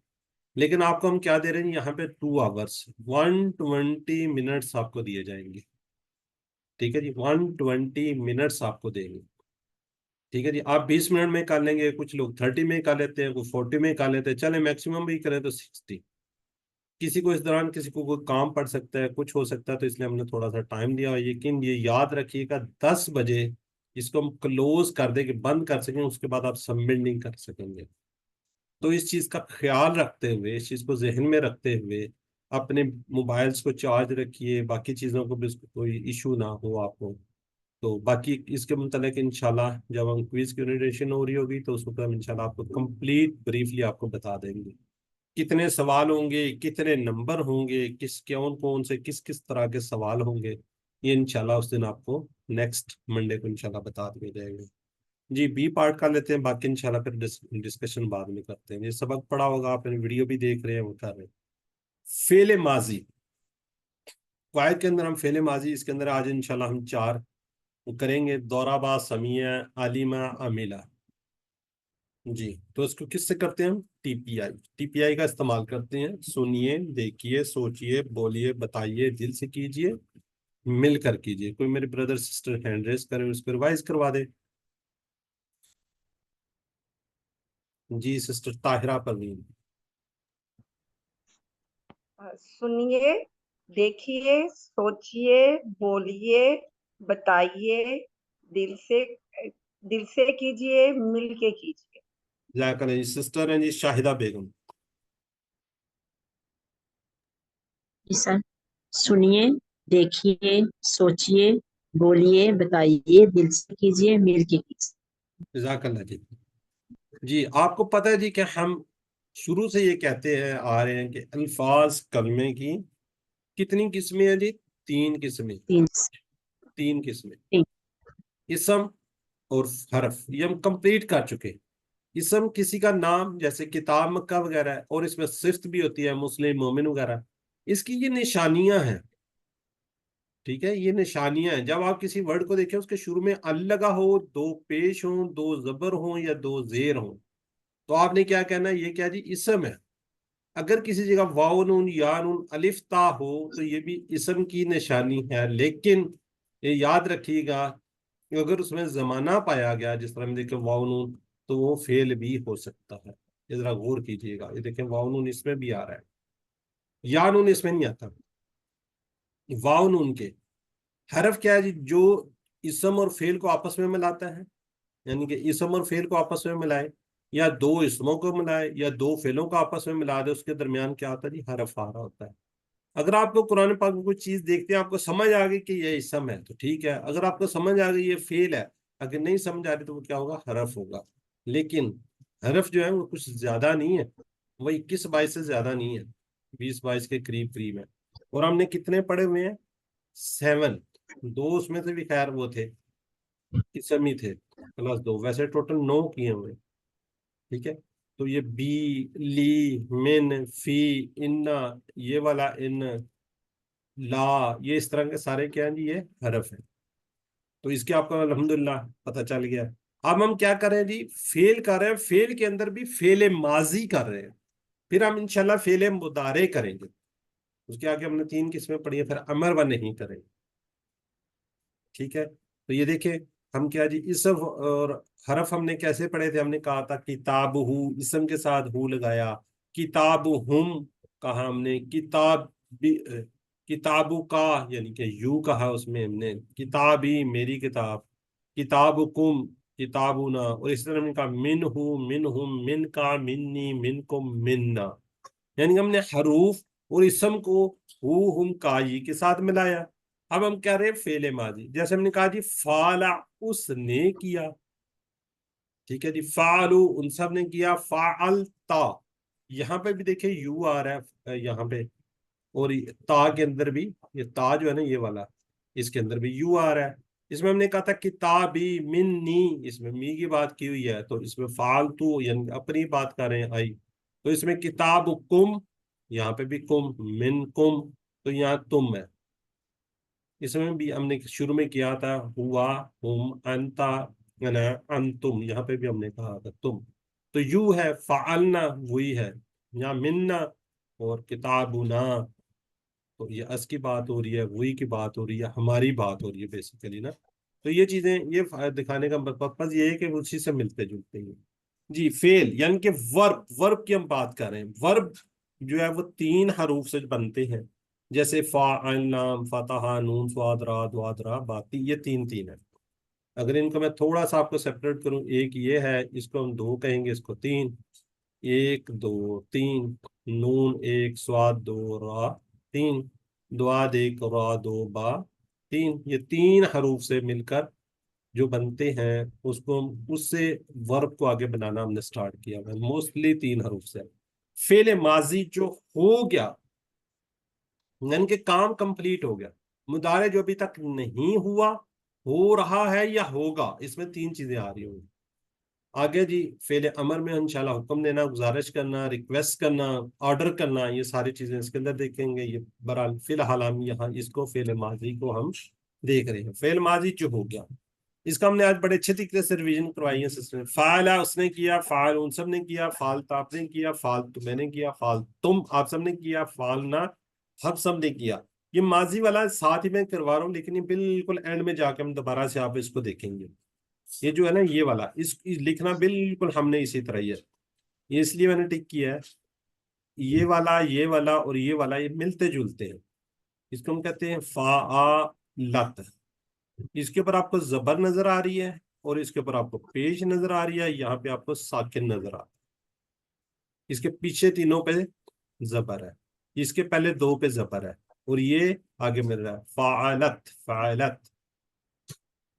لیکن آپ کو ہم کیا دے رہے ہیں یہاں پہ 2 آورس 120 منٹس آپ کو دیے جائیں گے. ٹھیک ہے جی. 120 منٹس آپ کو دیں گے. ٹھیک ہے جی. آپ 20 منٹ میں کر لیں گے، کچھ لوگ 30 میں کر لیتے ہیں، کوئی 40 میں کر لیتے ہیں، چلے میکسیمم بھی کریں تو 60. کسی کو اس دوران کسی کو کوئی کام پڑ سکتا ہے، کچھ ہو سکتا ہے، تو اس لیے ہم نے تھوڑا سا ٹائم دیا. لیکن یہ یاد رکھیے گا 10 بجے اس کو ہم کلوز کر دیں کہ بند کر سکیں، اس کے بعد آپ سبمٹ نہیں کر سکیں گے. تو اس چیز کا خیال رکھتے ہوئے، اس چیز کو ذہن میں رکھتے ہوئے اپنے موبائلز کو چارج رکھیے، باقی چیزوں کو بھی کوئی ایشو نہ ہو آپ کو. تو باقی اس کے متعلق انشاءاللہ جب ہم کوئز کی انویٹیشن ہو رہی ہوگی تو اس وقت ہم انشاءاللہ آپ کو کمپلیٹ بریفلی آپ کو بتا دیں گے کتنے سوال ہوں گے، کتنے نمبر ہوں گے، کون سے کس طرح کے سوال ہوں گے. یہ انشاءاللہ اس دن آپ کو نیکسٹ منڈے کو انشاءاللہ بتا دیا جائے گا. جی بی پارٹ کر لیتے ہیں، باقی انشاءاللہ پھر ڈسکشن بعد میں کرتے ہیں. یہ سبق پڑھا ہوگا آپ نے، ویڈیو بھی دیکھ رہے ہیں، وہ کر رہے ہیں. فعل ماضی قواعد کے اندر ہم فعل ماضی اس کے اندر آج انشاءاللہ ہم 4 کریں گے. دورابا، سمیع، علیمہ، عاملہ. جی تو اس کو کس سے کرتے ہیں ہم؟ ٹی پی آئی کا استعمال کرتے ہیں. سنیے، دیکھیے، سوچیے، بولیے، بتائیے، دل سے کیجیے، مل کر کیجیے. کوئی میرے بردر سسٹر ہینڈ ریز کریں، اس کو ریوائز کروا دے. جی سسٹر طاہرہ پروین. سنیے، دیکھیے، سوچیے، بولیے، بتائیے، دل سے کیجیے، مل کے کیجیے. جزاک اللہ جی. سسٹر ہیں جی شاہدہ بیگم. جی سر. سنیے، دیکھیے، سوچیے، بولیے، بتائیے، دل سے کیجیے، مل کے کیجیے. جزاک اللہ جی. جی آپ کو پتہ ہے جی کہ ہم شروع سے یہ کہتے ہیں آ رہے ہیں کہ الفاظ کلمے کی کتنی قسمیں ہیں جی؟ 3 قسمیں. 3 قسمیں. اسم اور حرف یہ ہم کمپلیٹ کر چکے. اسم کسی کا نام جیسے کتاب مکہ وغیرہ ہے، اور اس میں صفت بھی ہوتی ہے مسلم مومن وغیرہ. اس کی یہ نشانیاں ہیں. ٹھیک ہے، یہ نشانیاں ہیں. جب آپ کسی ورڈ کو دیکھیں اس کے شروع میں ال لگا ہو، 2 پیش ہوں، 2 زبر ہوں یا 2 زیر ہوں، تو آپ نے کیا کہنا ہے؟ یہ کیا جی؟ اسم ہے. اگر کسی جگہ واو نون یا نون الف تا ہو تو یہ بھی اسم کی نشانی ہے. لیکن یہ یاد رکھیے گا کہ اگر اس میں زمانہ پایا گیا، جس طرح ہم دیکھیں واو نون، تو وہ فعل بھی ہو سکتا ہے. یہ ذرا غور کیجیے گا. یہ دیکھیں واو نون اس میں بھی آ رہا ہے، یا نون اس میں نہیں آتا. واو نون کے حرف کیا ہے جی؟ جو اسم اور فعل کو آپس میں ملاتا ہے. یعنی کہ اسم اور فعل کو آپس میں ملائے، یا 2 اسموں کو ملائے، یا 2 فعلوں کو آپس میں ملا دے، اس کے درمیان کیا ہوتا ہے جی؟ حرف آ رہا ہوتا ہے. اگر آپ کو قرآن پاک میں کوئی چیز دیکھتے ہیں، آپ کو سمجھ آ گئی کہ یہ اسم ہے تو ٹھیک ہے. اگر آپ کو سمجھ آ گئی یہ فعل ہے، اگر نہیں سمجھ آ رہی تو وہ کیا ہوگا؟ حرف ہوگا. لیکن حرف جو ہے وہ کچھ زیادہ نہیں ہے، وہ 21-22 سے زیادہ نہیں ہے، 20-22 کے قریب قریب ہے. اور ہم نے کتنے پڑھے ہوئے ہیں؟ 7. 2 اس میں سے بھی خیر وہ تھے، اسم ہی تھے، +2. ویسے ٹوٹل 9 کیے ہوئے. ٹھیک ہے، تو یہ بی، لی، من، فی، انا، یہ والا ان، لا، یہ اس طرح کے سارے کیا ہیں جی؟ یہ حرف ہیں. تو اس کے آپ کو الحمدللہ پتہ چل گیا. اب ہم کیا کر رہے ہیں جی؟ فعل کر رہے ہیں. فعل کے اندر بھی فعل ماضی کر رہے ہیں. پھر ہم انشاءاللہ فعل مضارع کریں گے. اس کے آگے ہم نے 3 قسمیں پڑھی ہیں، پھر امر و نہیں کریں گے. ٹھیک ہے، تو یہ دیکھیں ہم کیا جی اسم اور حرف ہم نے کیسے پڑھے تھے؟ ہم نے کہا تھا کتاب ہو، اسم کے ساتھ ہو لگایا. کتاب ہم کہا ہم نے. کتابو کا یعنی کہ یو کہا اس میں ہم نے. کتابی میری کتاب. کتابکم کتابنا. اور اس طرح ہم نے کہا من ہوں، من ہم، من کا، منی، من کم، مننا. یعنی ہم نے حروف اور اسم کو ہو، ہم، کا، یہ کے ساتھ ملایا. اب ہم کہہ رہے ہیں فعل ماضی. جیسے ہم نے کہا جی فعل، اس نے کیا. ٹھیک ہے جی، فعلو ان سب نے کیا. فعلتا، یہاں پہ بھی دیکھیں یو آ رہا ہے یہاں پہ، اور تا کے اندر بھی یہ تا جو ہے نا یہ والا، اس کے اندر بھی یو آ رہا ہے. اس میں ہم نے کہا تھا کتابی منی، اس میں می کی بات کی ہوئی ہے، تو اس میں فعلتو یعنی اپنی بات کر رہے ہیں آئی. تو اس میں کتاب کم، یہاں پہ بھی کم. من کم، تو یہاں تم ہے. اس میں بھی ہم نے شروع میں کیا تھا ہوا، ہم، انتا، انتم. یہاں پہ بھی ہم نے کہا تھا تم. تو یو ہے فعلنا وہی ہے، یہاں مننا اور کتابنا. تو یہ اس کی بات ہو رہی ہے، وہی کی بات ہو رہی ہے، ہماری بات ہو رہی ہے بیسیکلی نا. تو یہ چیزیں یہ دکھانے کا پرپز یہ ہے کہ اسی سے ملتے جلتے ہیں. جی فعل یعنی کہ ورب کی ہم بات کر رہے ہیں. ورب جو ہے وہ 3 حروف سے بنتے ہیں، جیسے فاعل، لام، فتح، نون، صاد، را، ضاد، را، باتی. یہ 3 ہے. اگر ان کو میں تھوڑا سا آپ کو سیپریٹ کروں، ایک یہ ہے، اس کو ہم 2 کہیں گے، اس کو 3. 1 2 3. نون 1، صاد 2، را 3، ضاد 1، را 2، با 3. یہ 3 حروف سے مل کر جو بنتے ہیں اس کو اس سے ورب کو آگے بنانا ہم نے سٹارٹ کیا ہے. موسٹلی 3 حروف سے. فعل ماضی جو ہو گیا یعنی کہ کام کمپلیٹ ہو گیا. مضارع جو ابھی تک نہیں ہوا، ہو رہا ہے یا ہوگا، اس میں 3 چیزیں آ رہی ہوں گی. آگے جی فعل امر میں انشاءاللہ حکم دینا، گزارش کرنا، ریکویسٹ کرنا، آرڈر کرنا، یہ ساری چیزیں اس کے اندر دیکھیں گے. یہ برحال فی الحال ہم یہاں اس کو فعل ماضی کو ہم دیکھ رہے ہیں. فعل ماضی جو ہو گیا اس کا ہم نے آج بڑے اچھے طریقے سے ریویژن کروائی ہے سسٹم. فعل اس نے کیا، فعل ان سب نے کیا، فعلتا آپ نے کیا، فعلتو میں نے کیا، فعلتم آپ سب نے کیا، فعلنا ہم سب نے کیا. یہ ماضی والا ساتھ ہی میں کروا رہا ہوں، لیکن یہ بالکل اینڈ میں جا کے ہم دوبارہ سے آپ اس کو دیکھیں گے. یہ جو ہے نا یہ والا اس لکھنا بالکل ہم نے اسی طرح ہی ہے. یہ اس لیے میں نے ٹک کیا ہے، یہ والا اور یہ والا یہ ملتے جلتے ہیں. اس کو ہم کہتے ہیں فعالت. اس کے اوپر آپ کو زبر نظر آ رہی ہے اور اس کے اوپر آپ کو پیش نظر آ رہی ہے, یہاں پہ آپ کو ساکن نظر آ رہا ہے. اس کے پیچھے تینوں پہ زبر ہے, اس کے پہلے دو پہ زبر ہے, اور یہ آگے مل رہا ہے فعالت فعالت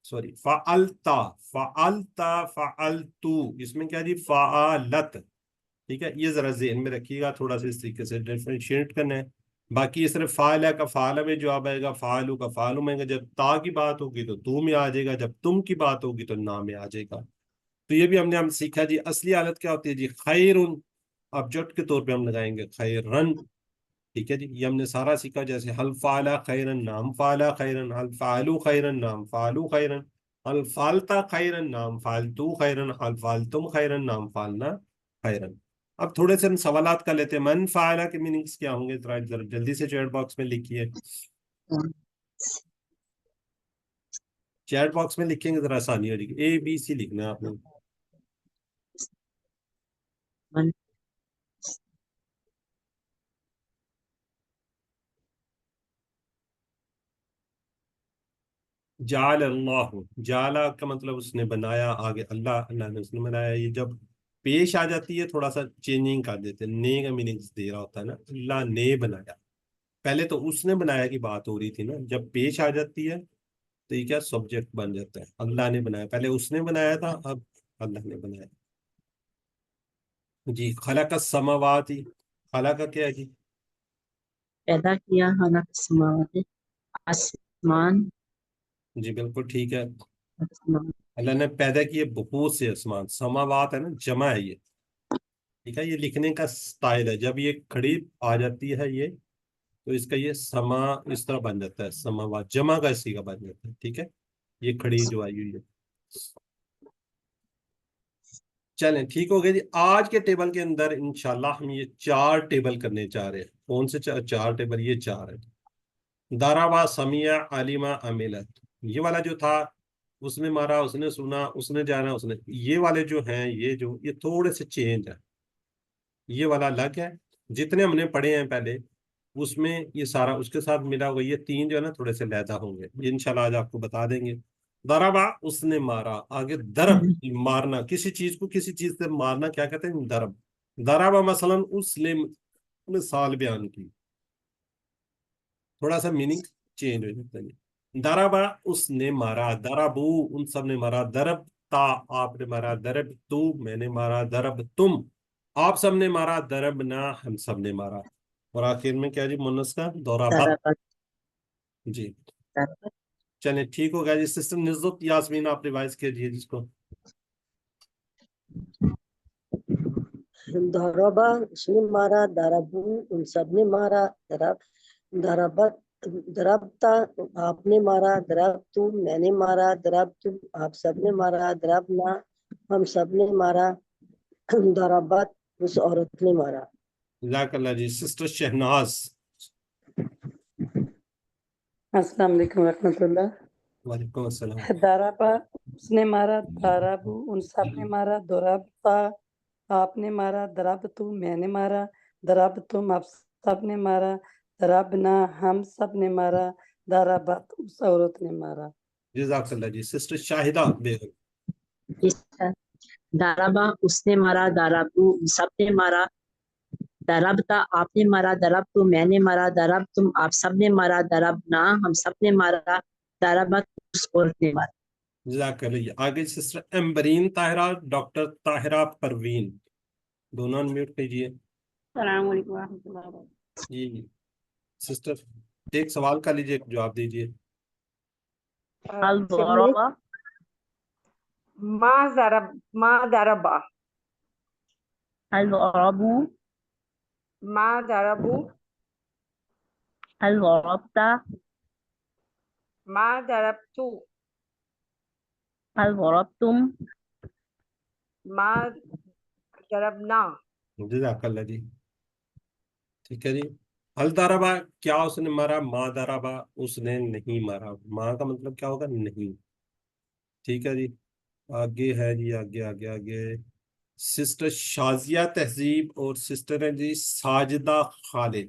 سوری فعلتا فعلتا فعلتو. اس میں کیا جی فعالت. ٹھیک ہے, یہ ذرا ذہن میں رکھیے گا, تھوڑا سا اس طریقے سے ڈیفرینشیٹ کرنا ہے. باقی یہ صرف فعال ہے کا فعال میں جواب آئے گا, فعالو کا فعالو میں آئے گا. جب تا کی بات ہوگی تو تو میں آ جائے گا, جب تم کی بات ہوگی تو نا میں آ جائے گا. تو یہ بھی ہم سیکھا جی. اصلی حالت کیا ہوتی ہے جی خیرن, آبجیکٹ کے طور پہ ہم لگائیں گے خیرن. ٹھیک ہے جی, یہ ہم نے سارا سیکھا. جیسے حل فعلا خیرن نام فعلا خیرن, حل فعلو خیرن نام فعلو خیرن, حل فعلتا خیرن نام فعلتو خیرن, حل فعلتم خیرن نام فعلنا خیرن. اب تھوڑے سے ہم سوالات کر لیتے ہیں. من فعلا کے میننگز کیا ہوں گے, ذرا جلدی سے چیٹ باکس میں لکھیے. چیٹ باکس میں لکھیں گے ذرا آسانی ہو جائے گی. اے بی سی لکھنا ہے آپ نے. من جعل اللہ, جعلا کا مطلب اس نے بنایا, آگے اللہ, اللہ نے اس نے بنایا. یہ جب پیش آ جاتی ہے تھوڑا سا چینجنگ کر دیتے ہیں, نے کا میننگ دے رہا ہوتا ہے نا, اللہ نے بنایا. پہلے تو اس نے بنایا کی بات ہو رہی تھی نا, جب پیش آ جاتی ہے تو یہ کیا سبجیکٹ بن جاتا ہے. اللہ نے بنایا, پہلے اس نے بنایا تھا, اب اللہ نے بنایا. جی خلق السماوات, خلق کا کیا ہے جی, پیدا کیا خلق السماوات آسمان جی بالکل ٹھیک ہے. آسمان اللہ نے پیدا کیے بہت سے آسمان. سماوات ہے نا, جمع ہے یہ. ٹھیک ہے, یہ لکھنے کا سٹائل ہے. جب یہ کھڑی آ جاتی ہے یہ, تو اس کا یہ سما اس طرح بن جاتا ہے, سماوات جمع کا اسی کا بن جاتا ہے. ٹھیک ہے, یہ کھڑی جو آئی ہوئی ہے. چلیں ٹھیک ہو گیا جی. آج کے ٹیبل کے اندر انشاءاللہ ہم یہ 4 ٹیبل کرنے چاہ رہے ہیں. کون سے 4 ٹیبل, یہ 4 ہے. دارابا سمیع علیما عملت, یہ والا جو تھا اس نے مارا, اس نے سنا, اس نے جانا, اس نے, یہ والے جو ہیں یہ تھوڑے سے چینج ہے. یہ والا الگ ہے. جتنے ہم نے پڑھے ہیں پہلے اس میں یہ سارا اس کے ساتھ ملا ہوگا. یہ 3 جو ہے نا تھوڑے سے علیحدہ ہوں گے, یہ انشاءاللہ آج آپ کو بتا دیں گے. ضربا اس نے مارا, آگے ضرب مارنا, کسی چیز کو کسی چیز سے مارنا کیا کہتے ہیں, ضرب. ضربا مثلا اس نے مثال بیان کی, تھوڑا سا میننگ چینج ہو جاتا ہے. ضربا اس نے مارا, ضربو ان سب نے مارا, ضرب تا آپ نے مارا, ضرب تو میں نے مارا, ضرب تم آپ سب نے مارا, ضربنا ہم سب نے مارا. اور آخر میں کیا جی, مونس کا ضربت. ضربت جی ضربت چلیں ٹھیک ہو گیا جی. سسٹر نزت یاسمین آپ ریوائز کیجیے جس کو. ضربا اس نے مارا, ضربو ان سب نے مارا, ضربت ضربتا آپ نے مارا, ضربتو میں نے مارا, ضربتم آپ سب نے مارا, ضربنا ہم سب نے مارا, ضربت اس عورت نے مارا. جزاک اللہ جی. سسٹر شہناز. السلام علیکم ورحمۃ اللہ. وعلیکم السلام. دارابا اس نے مارا, دارابو ان سب نے مارا, درابتا آپ نے مارا, درابتو میں نے مارا, درابتم آپ سب نے مارا, درابنا ہم سب نے مارا, دارابت اس عورت نے مارا. جزاک اللہ جی. سسٹر شاہدہ بیگم. ضربا اس نے مارا, ضربو سب نے مارا, ضربتا آپ نے مارا, ضربتو میں نے مارا, ضربتم آپ سب نے مارا, ضربنا ہم سب نے مارا, ضربت اس عورت نے مارا. جزاک اللہ جی. آگے سسٹر امبرین طاہرہ, ڈاکٹر طاہرہ پروین, دونوں انمیوٹ کیجیے. السلام علیکم ورحمۃ اللہ وبرکاتہ. جی سسٹر ایک سوال کا لیجیے, جواب دیجیے. الضربہ ما ضربا, الضربو ما ضربو, الضربتا ما ضربتو, الضربتم ما ضربنا. جزاک اللہ جی. ٹھیک ہے جی. الضربہ کیا اس نے مارا, ما ضربہ اس نے نہیں مارا. ما کا مطلب کیا ہوگا, نہیں. ٹھیک ہے جی. آگے ہے جی, آگے آگے آگے سسٹر شازیہ تہذیب اور سسٹر ہیں جی ساجدہ خالد.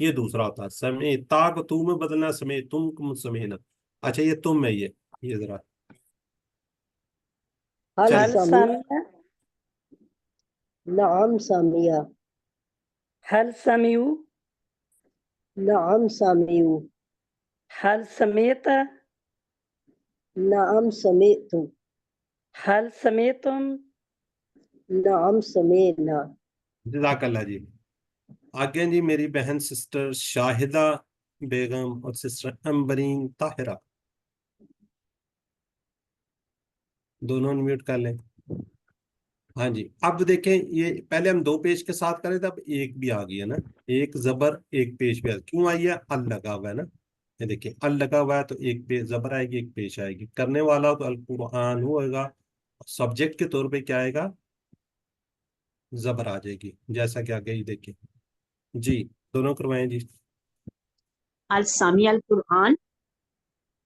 یہ دوسرا ہوتا ہے. سمیتا کو تو میں بدلنا, سمے تم کو سمینا. اچھا یہ تم ہے, یہ ذرا هل هل چلیے. سامع نعم سامية. هل سمعوا نعم سامعوا. هل سمعت نعم سمعت. هل سمعتم نعم سمعنا. جزاک اللہ جی. آگے جی میری بہن سسٹر شاہدہ بیگم اور سسٹر امبرین طاہرہ, دونوں میوٹ کر لیں. ہاں جی, اب دیکھیں یہ پہلے ہم 2 پیش کے ساتھ کرے تھے, اب ایک بھی آ گئی ہے نا, ایک زبر ایک پیش بھی کیوں آئی ہے؟ ال لگا ہوا ہے نا, یہ دیکھیں ال لگا ہوا ہے تو ایک پیش زبر آئے گی, ایک پیش آئے گی. کرنے والا تو القرآن ہوئے گا, سبجیکٹ کے طور پہ کیا آئے گا؟ زبر آ جائے گی, جیسا کہ آگے ہی دیکھیں. جی دونوں کروائیں جی. السامی القرآن.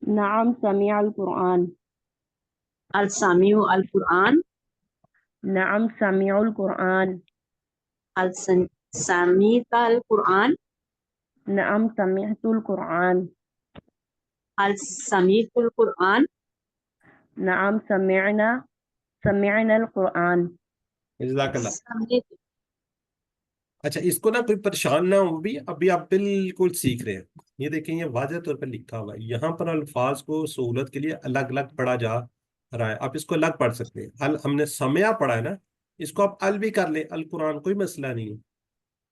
نعم سمع القرآن. السامی القرآن. نعم سمع القرآن. السامیت القرآن. نعم سمعت القرآن. السمیت القرآن. نعم سمعنا القرآن. جزاک اللہ. سمیت. اچھا اس کو نا کوئی پریشان نہ ہو, بھی ابھی آپ بالکل سیکھ رہے ہیں. یہ دیکھیں یہ واضح طور پر لکھا ہوا ہے, یہاں پر الفاظ کو سہولت کے لیے الگ الگ پڑھا جا رہا ہے. آپ اس کو الگ پڑھ سکتے ہیں. ہم نے سمیا پڑھا ہے نا, اس کو آپ ال بھی کر لیں, القرآن کوئی مسئلہ نہیں ہے.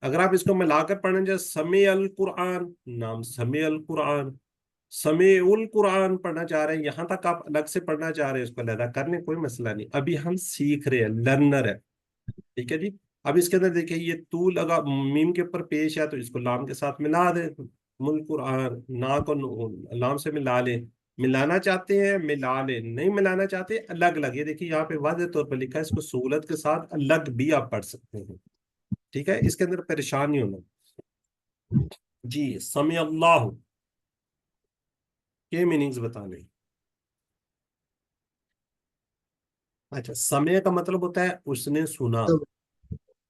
اگر آپ اس کو ملا کر پڑھیں جائے سمع القرآن, نام سمع القرآن, سمع القرآن پڑھنا چاہ رہے ہیں, یہاں تک آپ الگ سے پڑھنا چاہ رہے ہیں, اس کو علیحدہ کر لیں, کوئی مسئلہ نہیں. ابھی ہم سیکھ رہے ہیں, لرنر ہے. ٹھیک ہے جی. اب اس کے اندر دیکھیں یہ تو لگا میم کے اوپر پیش ہے, تو اس کو لام کے ساتھ ملا دیں. مل قرآن, نا کو لام سے ملا لیں. ملانا چاہتے ہیں ملا لیں, نہیں ملانا چاہتے الگ الگ. یہ دیکھیے یہاں پہ واضح طور پر لکھا ہے, اس کو سہولت کے ساتھ الگ بھی آپ پڑھ سکتے ہیں. ٹھیک ہے, اس کے اندر پریشان نہیں ہونا. جی سمع اللہ کے میننگز بتانے. اچھا سمع کا مطلب ہوتا ہے اس نے سنا.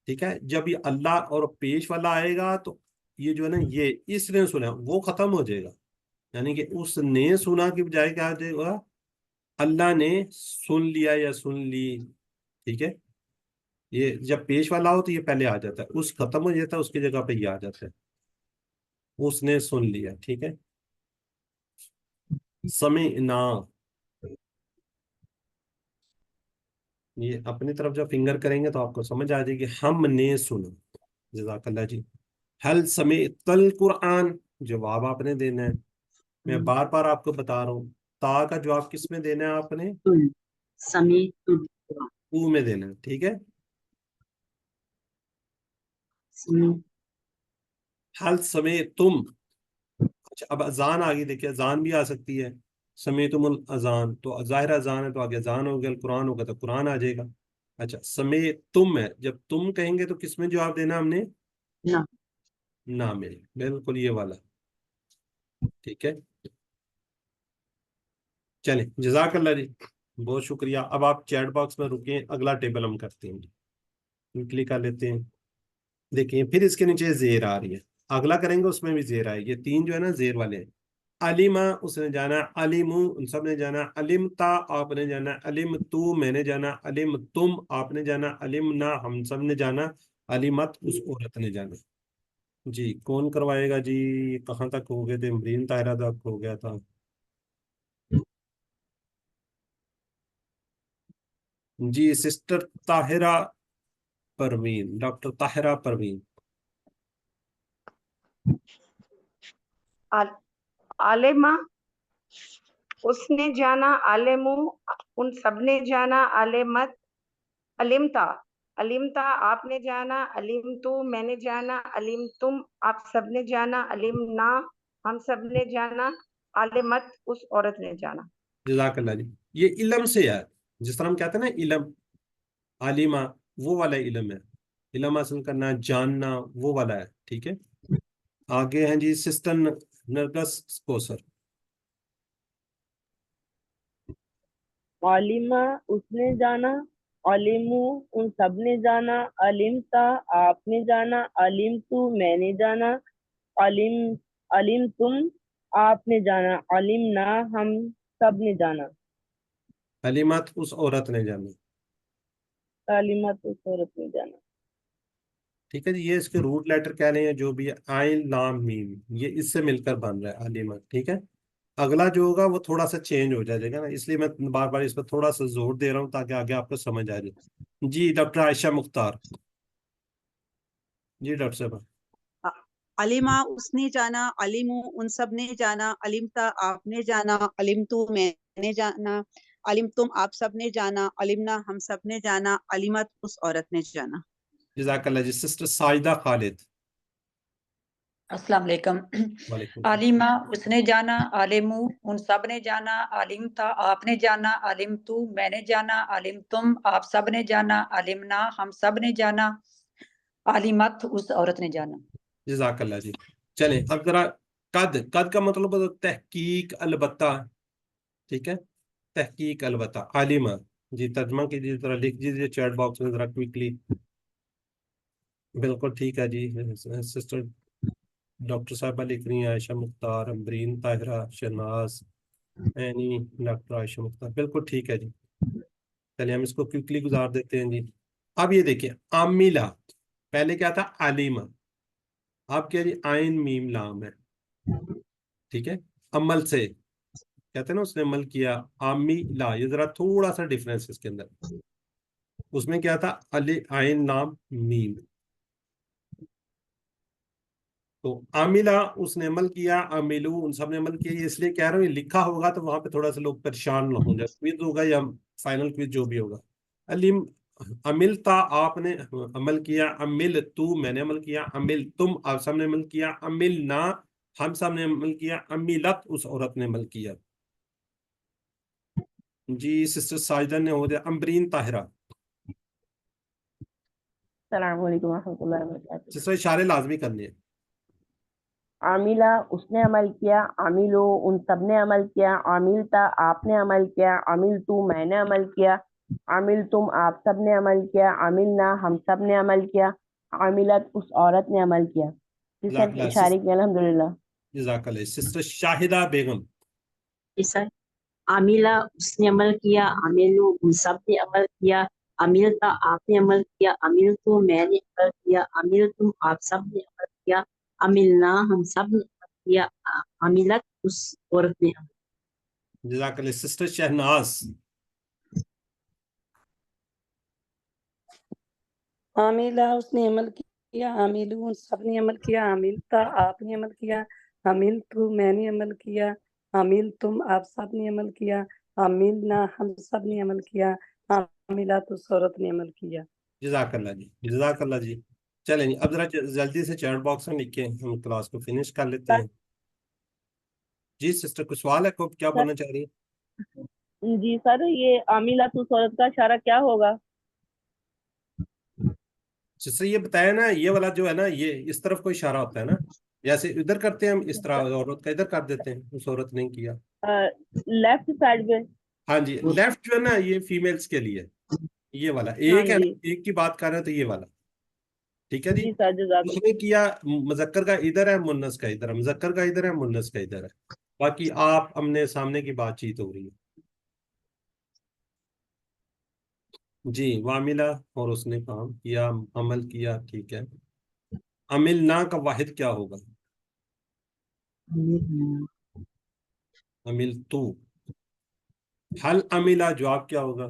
ٹھیک ہے, جب یہ اللہ اور پیش والا آئے گا تو یہ جو ہے نا, یہ اس نے سنا وہ ختم ہو جائے گا. یعنی کہ اس نے سنا کی بجائے کیا آ جائے گا, اللہ نے سن لیا یا سن لی. ٹھیک ہے, یہ جب پیش والا ہو تو یہ پہلے آ جاتا ہے, اس ختم ہو جاتا ہے, اس کی جگہ پہ یہ آ جاتا ہے, اس نے سن لیا. ٹھیک ہے, سمعنا, یہ اپنی طرف جب فنگر کریں گے تو آپ کو سمجھ آ جائے گی, ہم نے سنا. جزاک اللہ جی. حل سمعت القرآن, جواب آپ نے دینا ہے. میں بار بار آپ کو بتا رہا ہوں, تا کا جواب کس میں دینا ہے؟ آپ نے سمیت القرآن. او میں دینا ہے. ٹھیک ہے, حل سمعتم. اچھا اب اذان آگی, دیکھیے اذان بھی آ سکتی ہے. سمیتم الاذان, تو ظاہر اذان ہے تو آگے اذان ہو گیا, القرآن ہوگا تو قرآن آ جائے گا. اچھا سمیتم ہے, جب تم کہیں گے تو کس میں جواب دینا ہم نے؟ نہ. نہ میں, بالکل یہ والا. ٹھیک ہے, چلیں جزاک اللہ جی, بہت شکریہ. اب آپ چیٹ باکس میں رکیں, اگلا ٹیبل ہم کرتے ہیں, کلک کر لیتے ہیں. دیکھیں پھر اس کے نیچے زیر آ رہی ہے, اگلا کریں گے اس میں بھی زیر آئے. یہ 3 جو ہے نا زیر والے ہیں. علیما اس نے جانا, علیمو ان سب نے جانا, علمتا آپ نے جانا, علمتو میں نے جانا, علمتم آپ نے جانا, علمنا ہم سب نے جانا, علمت اس عورت نے جانا. جی کون کروائے گا جی؟ کہاں تک ہو گئے تھے؟ امرین طاہرہ تک ہو گیا تھا. جی سسٹر طاہرہ پروین, ڈاکٹر طاہرہ پروین. عالمہ اس نے جانا, عالمو ان سب نے جانا, عالمت علمتا علمتا آپ نے جانا, علمتو میں نے جانا, علمتم آپ سب نے جانا, علمنا ہم سب نے جانا, عالمت اس عورت نے جانا. جزاک اللہ جی. یہ علم سے ہے, جس طرح ہم کہتے ہیں نا علم, عالمہ وہ والا علم ہے. علم حاصل کرنا, جاننا, وہ والا ہے. ٹھیک ہے, آگے ہیں جی سسٹر نرگس کوثر. عالمہ اس نے جانا, علمو ان سب نے جانا, علمتا آپ نے جانا, علمتو میں نے جانا, علم تم آپ نے جانا، علمنا ہم سب نے جانا، علمت اس عورت نے جانا. تعلیمات اس عورت نے جانا. ٹھیک ہے جی. یہ اس کے روٹ لیٹر کہہ رہے ہیں جو بھی آئن لام میم، یہ اس سے مل کر بن رہا ہے علمت. ٹھیک ہے. اگلا جو ہوگا وہ تھوڑا سا چینج ہو جائے گا نا، اس لیے میں بار بار اس پر تھوڑا سا زور دے رہا ہوں تاکہ آگے آپ کو سمجھ آ جائے. جی ڈاکٹر عائشہ مختار. جی ڈاکٹر صاحب. علیما اس نے جانا، علمو ان سب نے جانا، علمتا آپ نے جانا، علمتو میں نے جانا، علم تم آپ سب نے جانا، علمنا ہم سب نے جانا، علمت اس عورت نے جانا. جزاک اللہ جی. سسٹر ساجدہ خالد. السلام علیکم. وعلیکم. علیمہ اس نے جانا، عالمو ان سب نے جانا، علم تھا آپ نے جانا، علم تو میں نے جانا، علم تم آپ سب نے جانا، علمنا ہم سب نے جانا، عالمت اس عورت نے جانا. جزاک اللہ جی. چلیں اب ذرا قد کا مطلب ہوتا ہے تحقیق البتہ. ٹھیک ہے. تحقیق البتہ. عالمہ. جی ترجمہ کیجیے ذرا، لکھ دیجیے چیٹ باکس میں ذرا کوئکلی. بالکل ٹھیک ہے جی. سسٹر ڈاکٹر صاحبہ لکھ رہی ہیں، عائشہ مختار، امبرین طاہرہ، شہناز، اینی، ڈاکٹر عائشہ مختار. بالکل ٹھیک ہے جی. چلیے ہم اس کو کوئکلی گزار دیتے ہیں جی. اب یہ دیکھیں عاملہ، پہلے کیا تھا علیمہ، اب کیا جی عین میم لام ہے. ٹھیک ہے. عمل سے کہتے ہیں نا اس نے عمل کیا. عاملہ، یہ ذرا تھوڑا سا ڈفرینس اس کے اندر. اس میں کیا تھا علی عین لام میم. تو عاملہ اس نے عمل کیا، عاملو ان سب نے عمل کیا. یہ اس لیے کہہ رہا ہوں یہ لکھا ہوگا تو وہاں پہ تھوڑا سا لوگ پریشان نہ ہوں جائے. کوئز ہوگا یا فائنل کوئز جو بھی ہوگا. علم عملتا آپ نے عمل کیا، عمل تو میں نے عمل کیا، عمل تم آپ سب نے عمل کیا، عملنا ہم سب نے عمل کیا، عملت اس عورت نے عمل کیا. جی سسٹر ساجدہ نے ہو دیا. امبرین طاہرہ. السلام علیکم ورحمۃ اللہ وبرکاتہ. سسٹر اشارے لازمی کرنے ہیں. عاملہ اس نے عمل کیا، عاملو ان سب نے عمل کیا، عاملتا آپ نے عمل کیا، عاملتو میں نے عمل کیا، عاملتم آپ سب نے عمل کیا، عاملنا ہم سب نے عمل کیا، عاملت اس عورت نے عمل کیا. جزاک اللہ. اشارے کی الحمدللہ. جزاک اللہ. سسٹر شاہدہ بیگم. سر عاملہ اس نے عمل کیا، عاملو ان سب نے عمل کیا، عاملتا آپ نے عمل کیا، عاملتو میں نے عمل کیا، عاملتم آپ سب نے عمل کیا، عاملنا ہم سب نے عمل کیا، عاملت اس عورت نے عمل کیا. جزاک اللہ. سسٹر شہناز. عاملہ اس نے عمل کیا، عاملو ان سب نے عمل کیا، عاملتا آپ نے عمل کیا، عاملتو میں نے عمل کیا، عاملتم آپ سب نے عمل کیا، عاملنا ہم سب نے عمل کیا، عاملات اس عورت نے عمل کیا. جزاک اللہ جی. جزاک اللہ جی. چلیں جی اب ذرا جلدی سے چیٹ باکس میں لکھیں، ہم کلاس کو فنش کر لیتے ہیں. جی سسٹر کوئی سوال ہے؟ کوئی کیا بولنا چاہ رہی ہے؟ جی سر یہ عاملہ اس عورت کا اشارہ کیا ہوگا؟ سسٹر یہ بتایا نا، یہ والا جو ہے نا یہ اس طرف کوئی اشارہ ہوتا ہے نا، جیسے ادھر کرتے ہیں ہم اس طرح، عورت کا ادھر کر دیتے ہیں، اس عورت نے کیا. لیفٹ سائڈ پہ. ہاں جی لیفٹ جو ہے نا یہ فیمیلز کے لیے، یہ والا ہاں ایک ہے نا، جی ایک کی بات کر رہے ہیں تو یہ والا. ٹھیک ہے جی. جی سر جزاک اس نے کیا مذکر کا ادھر ہے، مونس کا ادھر ہے، مذکر کا ادھر ہے، مونس کا ادھر ہے. باقی آپ ہمنے سامنے کی بات چیت ہو رہی ہے. جی واملہ اور اس نے کام کیا، عمل کیا. ٹھیک ہے. عملنا کا واحد کیا ہوگا؟ عمل تو. حل عملہ جواب کیا ہوگا؟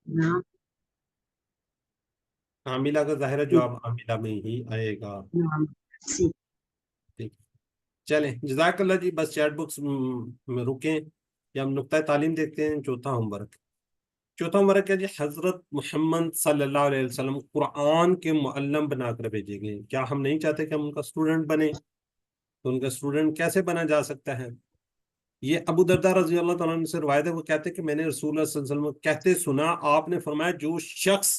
نعم عاملہ کا ظاہر جواب عاملہ میں ہی آئے گا. نعم سی. ٹھیک. چلیں جزاک اللہ جی. بس چیٹ بکس میں رکیں یا ہم نقطۂ تعلیم دیکھتے ہیں. چوتھا ہوم ورک. چوتھا ہوم ورک ہے جی حضرت محمد صلی اللہ علیہ وسلم قرآن کے معلم بنا کر بھیجے گئے. کیا ہم نہیں چاہتے کہ ہم ان کا اسٹوڈنٹ بنے؟ تو ان کا اسٹوڈنٹ کیسے بنا جا سکتا ہے؟ یہ ابو درداء رضی اللہ تعالیٰ عنہ سے روایت ہے، وہ کہتے ہیں کہ میں نے رسول اللہ صلی اللہ علیہ وسلم کہتے سنا، آپ نے فرمایا جو شخص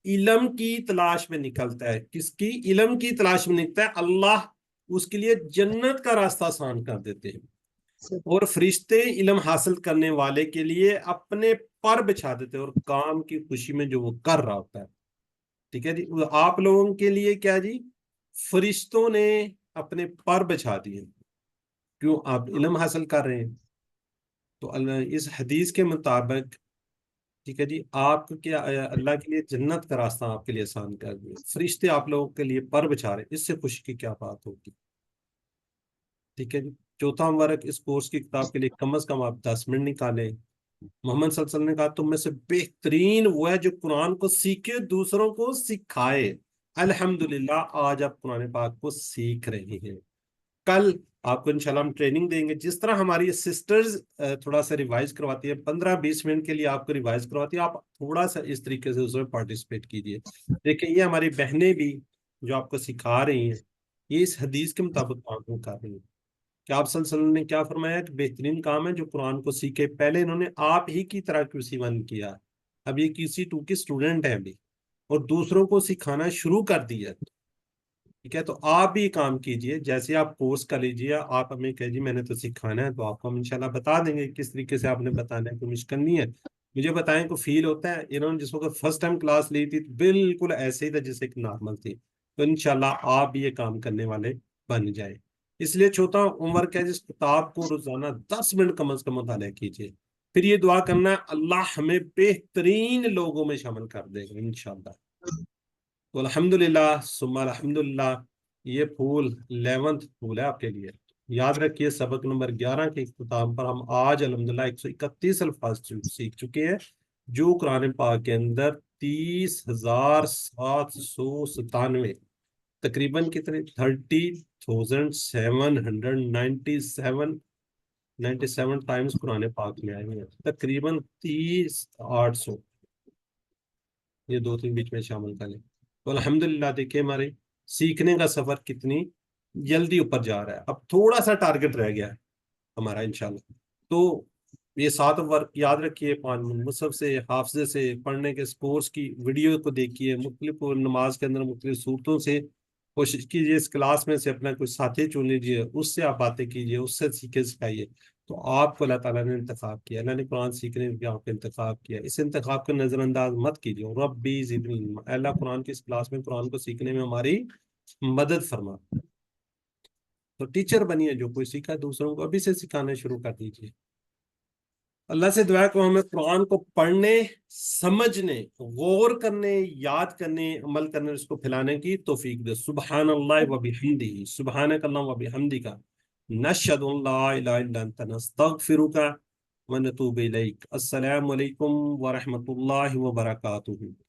علم کی تلاش میں نکلتا ہے، کس کی؟ علم کی تلاش میں نکلتا ہے، اللہ اس کے لیے جنت کا راستہ آسان کر دیتے ہیں، اور فرشتے علم حاصل کرنے والے کے لیے اپنے پر بچھا دیتے ہیں، اور کام کی خوشی میں جو وہ کر رہا ہوتا ہے. ٹھیک ہے جی. آپ لوگوں کے لیے کیا جی؟ فرشتوں نے اپنے پر بچھا دیے. کیوں؟ آپ علم حاصل کر رہے ہیں. تو اس حدیث کے مطابق ٹھیک ہے جی آپ کیا اللہ کے لیے جنت کا راستہ آپ کے لیے آسان کر دیا. فرشتے آپ لوگوں کے لیے پر بچھا رہے ہیں. اس سے خوشی کی کیا بات ہوگی؟ ٹھیک ہے جی. چوتھا ورق اس کورس کی کتاب کے لیے کم از کم آپ 10 منٹ نکالیں. محمد صلی اللہ علیہ وسلم نے کہا تم میں سے بہترین وہ ہے جو قرآن کو سیکھے دوسروں کو سکھائے. الحمدللہ آج آپ قرآن پاک کو سیکھ رہے ہیں. کل آپ کو انشاءاللہ ہم ٹریننگ دیں گے. جس طرح ہماری سسٹرز تھوڑا سا ریوائز کرواتی ہے 15-20 منٹ کے لیے آپ کو ریوائز کرواتی ہے, آپ تھوڑا سا اس طریقے سے اس میں پارٹیسپیٹ کیجئے. دیکھیں یہ ہماری بہنیں بھی جو آپ کو سکھا رہی ہیں یہ اس حدیث کے مطابق کام کر رہی ہیں کہ آپ صلی اللہ علیہ وسلم نے کیا فرمایا کہ بہترین کام ہے جو قرآن کو سیکھے. پہلے انہوں نے آپ ہی کی طرح QC1 کیا, اب یہ QC2 کی اسٹوڈنٹ ہیں ابھی اور دوسروں کو سکھانا شروع کر دیا. ٹھیک ہے, تو آپ بھی کام کیجئے. جیسے آپ کورس کر لیجئے, آپ ہمیں کہہ جی میں نے تو سکھانا ہے, تو آپ کو ہم انشاءاللہ بتا دیں گے کس طریقے سے آپ نے بتانا ہے. کوئی مشکل نہیں ہے. مجھے بتائیں کو فیل ہوتا ہے انہوں نے جس وقت فرسٹ ٹائم کلاس لی تھی بالکل ایسے ہی تھا جیسے ایک نارمل تھی. تو انشاءاللہ آپ بھی یہ کام کرنے والے بن جائیں. اس لیے چھوٹا عمر کا جس کتاب کو روزانہ 10 منٹ کم از کم مطالعہ کیجیے. پھر یہ دعا کرنا ہے اللہ ہمیں بہترین لوگوں میں شامل کر دے گا انشاءاللہ. تو الحمدللہ ثم الحمدللہ. یہ پھول 11th پھول ہے آپ کے لیے. یاد رکھیے سبق نمبر 11 کے اختتام پر ہم آج الحمدللہ 131 الفاظ سیکھ چکے ہیں جو قرآن پاک کے اندر 30,797 تقریباً کتنے 30,797 ٹائمز قرآن پاک میں آئے ہیں. تقریباً 30,800 یہ 2-3 بیچ میں شامل کر لیں. تو الحمدللہ دیکھیں ہمارے سیکھنے کا سفر کتنی جلدی اوپر جا رہا ہے. اب تھوڑا سا ٹارگٹ رہ گیا ہے ہمارا انشاءاللہ. تو یہ 7 ورک یاد رکھیے, 5 مصحف سے حافظے سے پڑھنے کے کورس کی ویڈیو کو دیکھیے, مختلف نماز کے اندر مختلف صورتوں سے کوشش کیجیے اس کلاس میں سے اپنا کوئی ساتھی چن لیجیے, اس سے آپ باتیں کیجیے, اس سے سیکھے سکھائیے. تو آپ کو اللہ تعالیٰ نے انتخاب کیا, اللہ نے قرآن سیکھنے کے آپ کو انتخاب کیا. اس انتخاب کو نظر انداز مت کیجیے. ربی زدنی علما, اللہ قرآن کی اس کلاس میں قرآن کو سیکھنے میں ہماری مدد فرما. تو ٹیچر بنیے, جو کوئی سیکھا دوسروں کو ابھی سے سکھانا شروع کر دیجیے. اللہ سے دعا کو ہمیں قرآن کو پڑھنے, سمجھنے, غور کرنے, یاد کرنے, عمل کرنے, اس کو پھیلانے کی توفیق دے. سبحان اللہ و بحمدہ, سبحانک اللہم و بحمدک, نشہد ان لا الہ الا انت, نستغفرک و نتوب الیک. السلام علیکم ورحمۃ اللہ وبرکاتہ.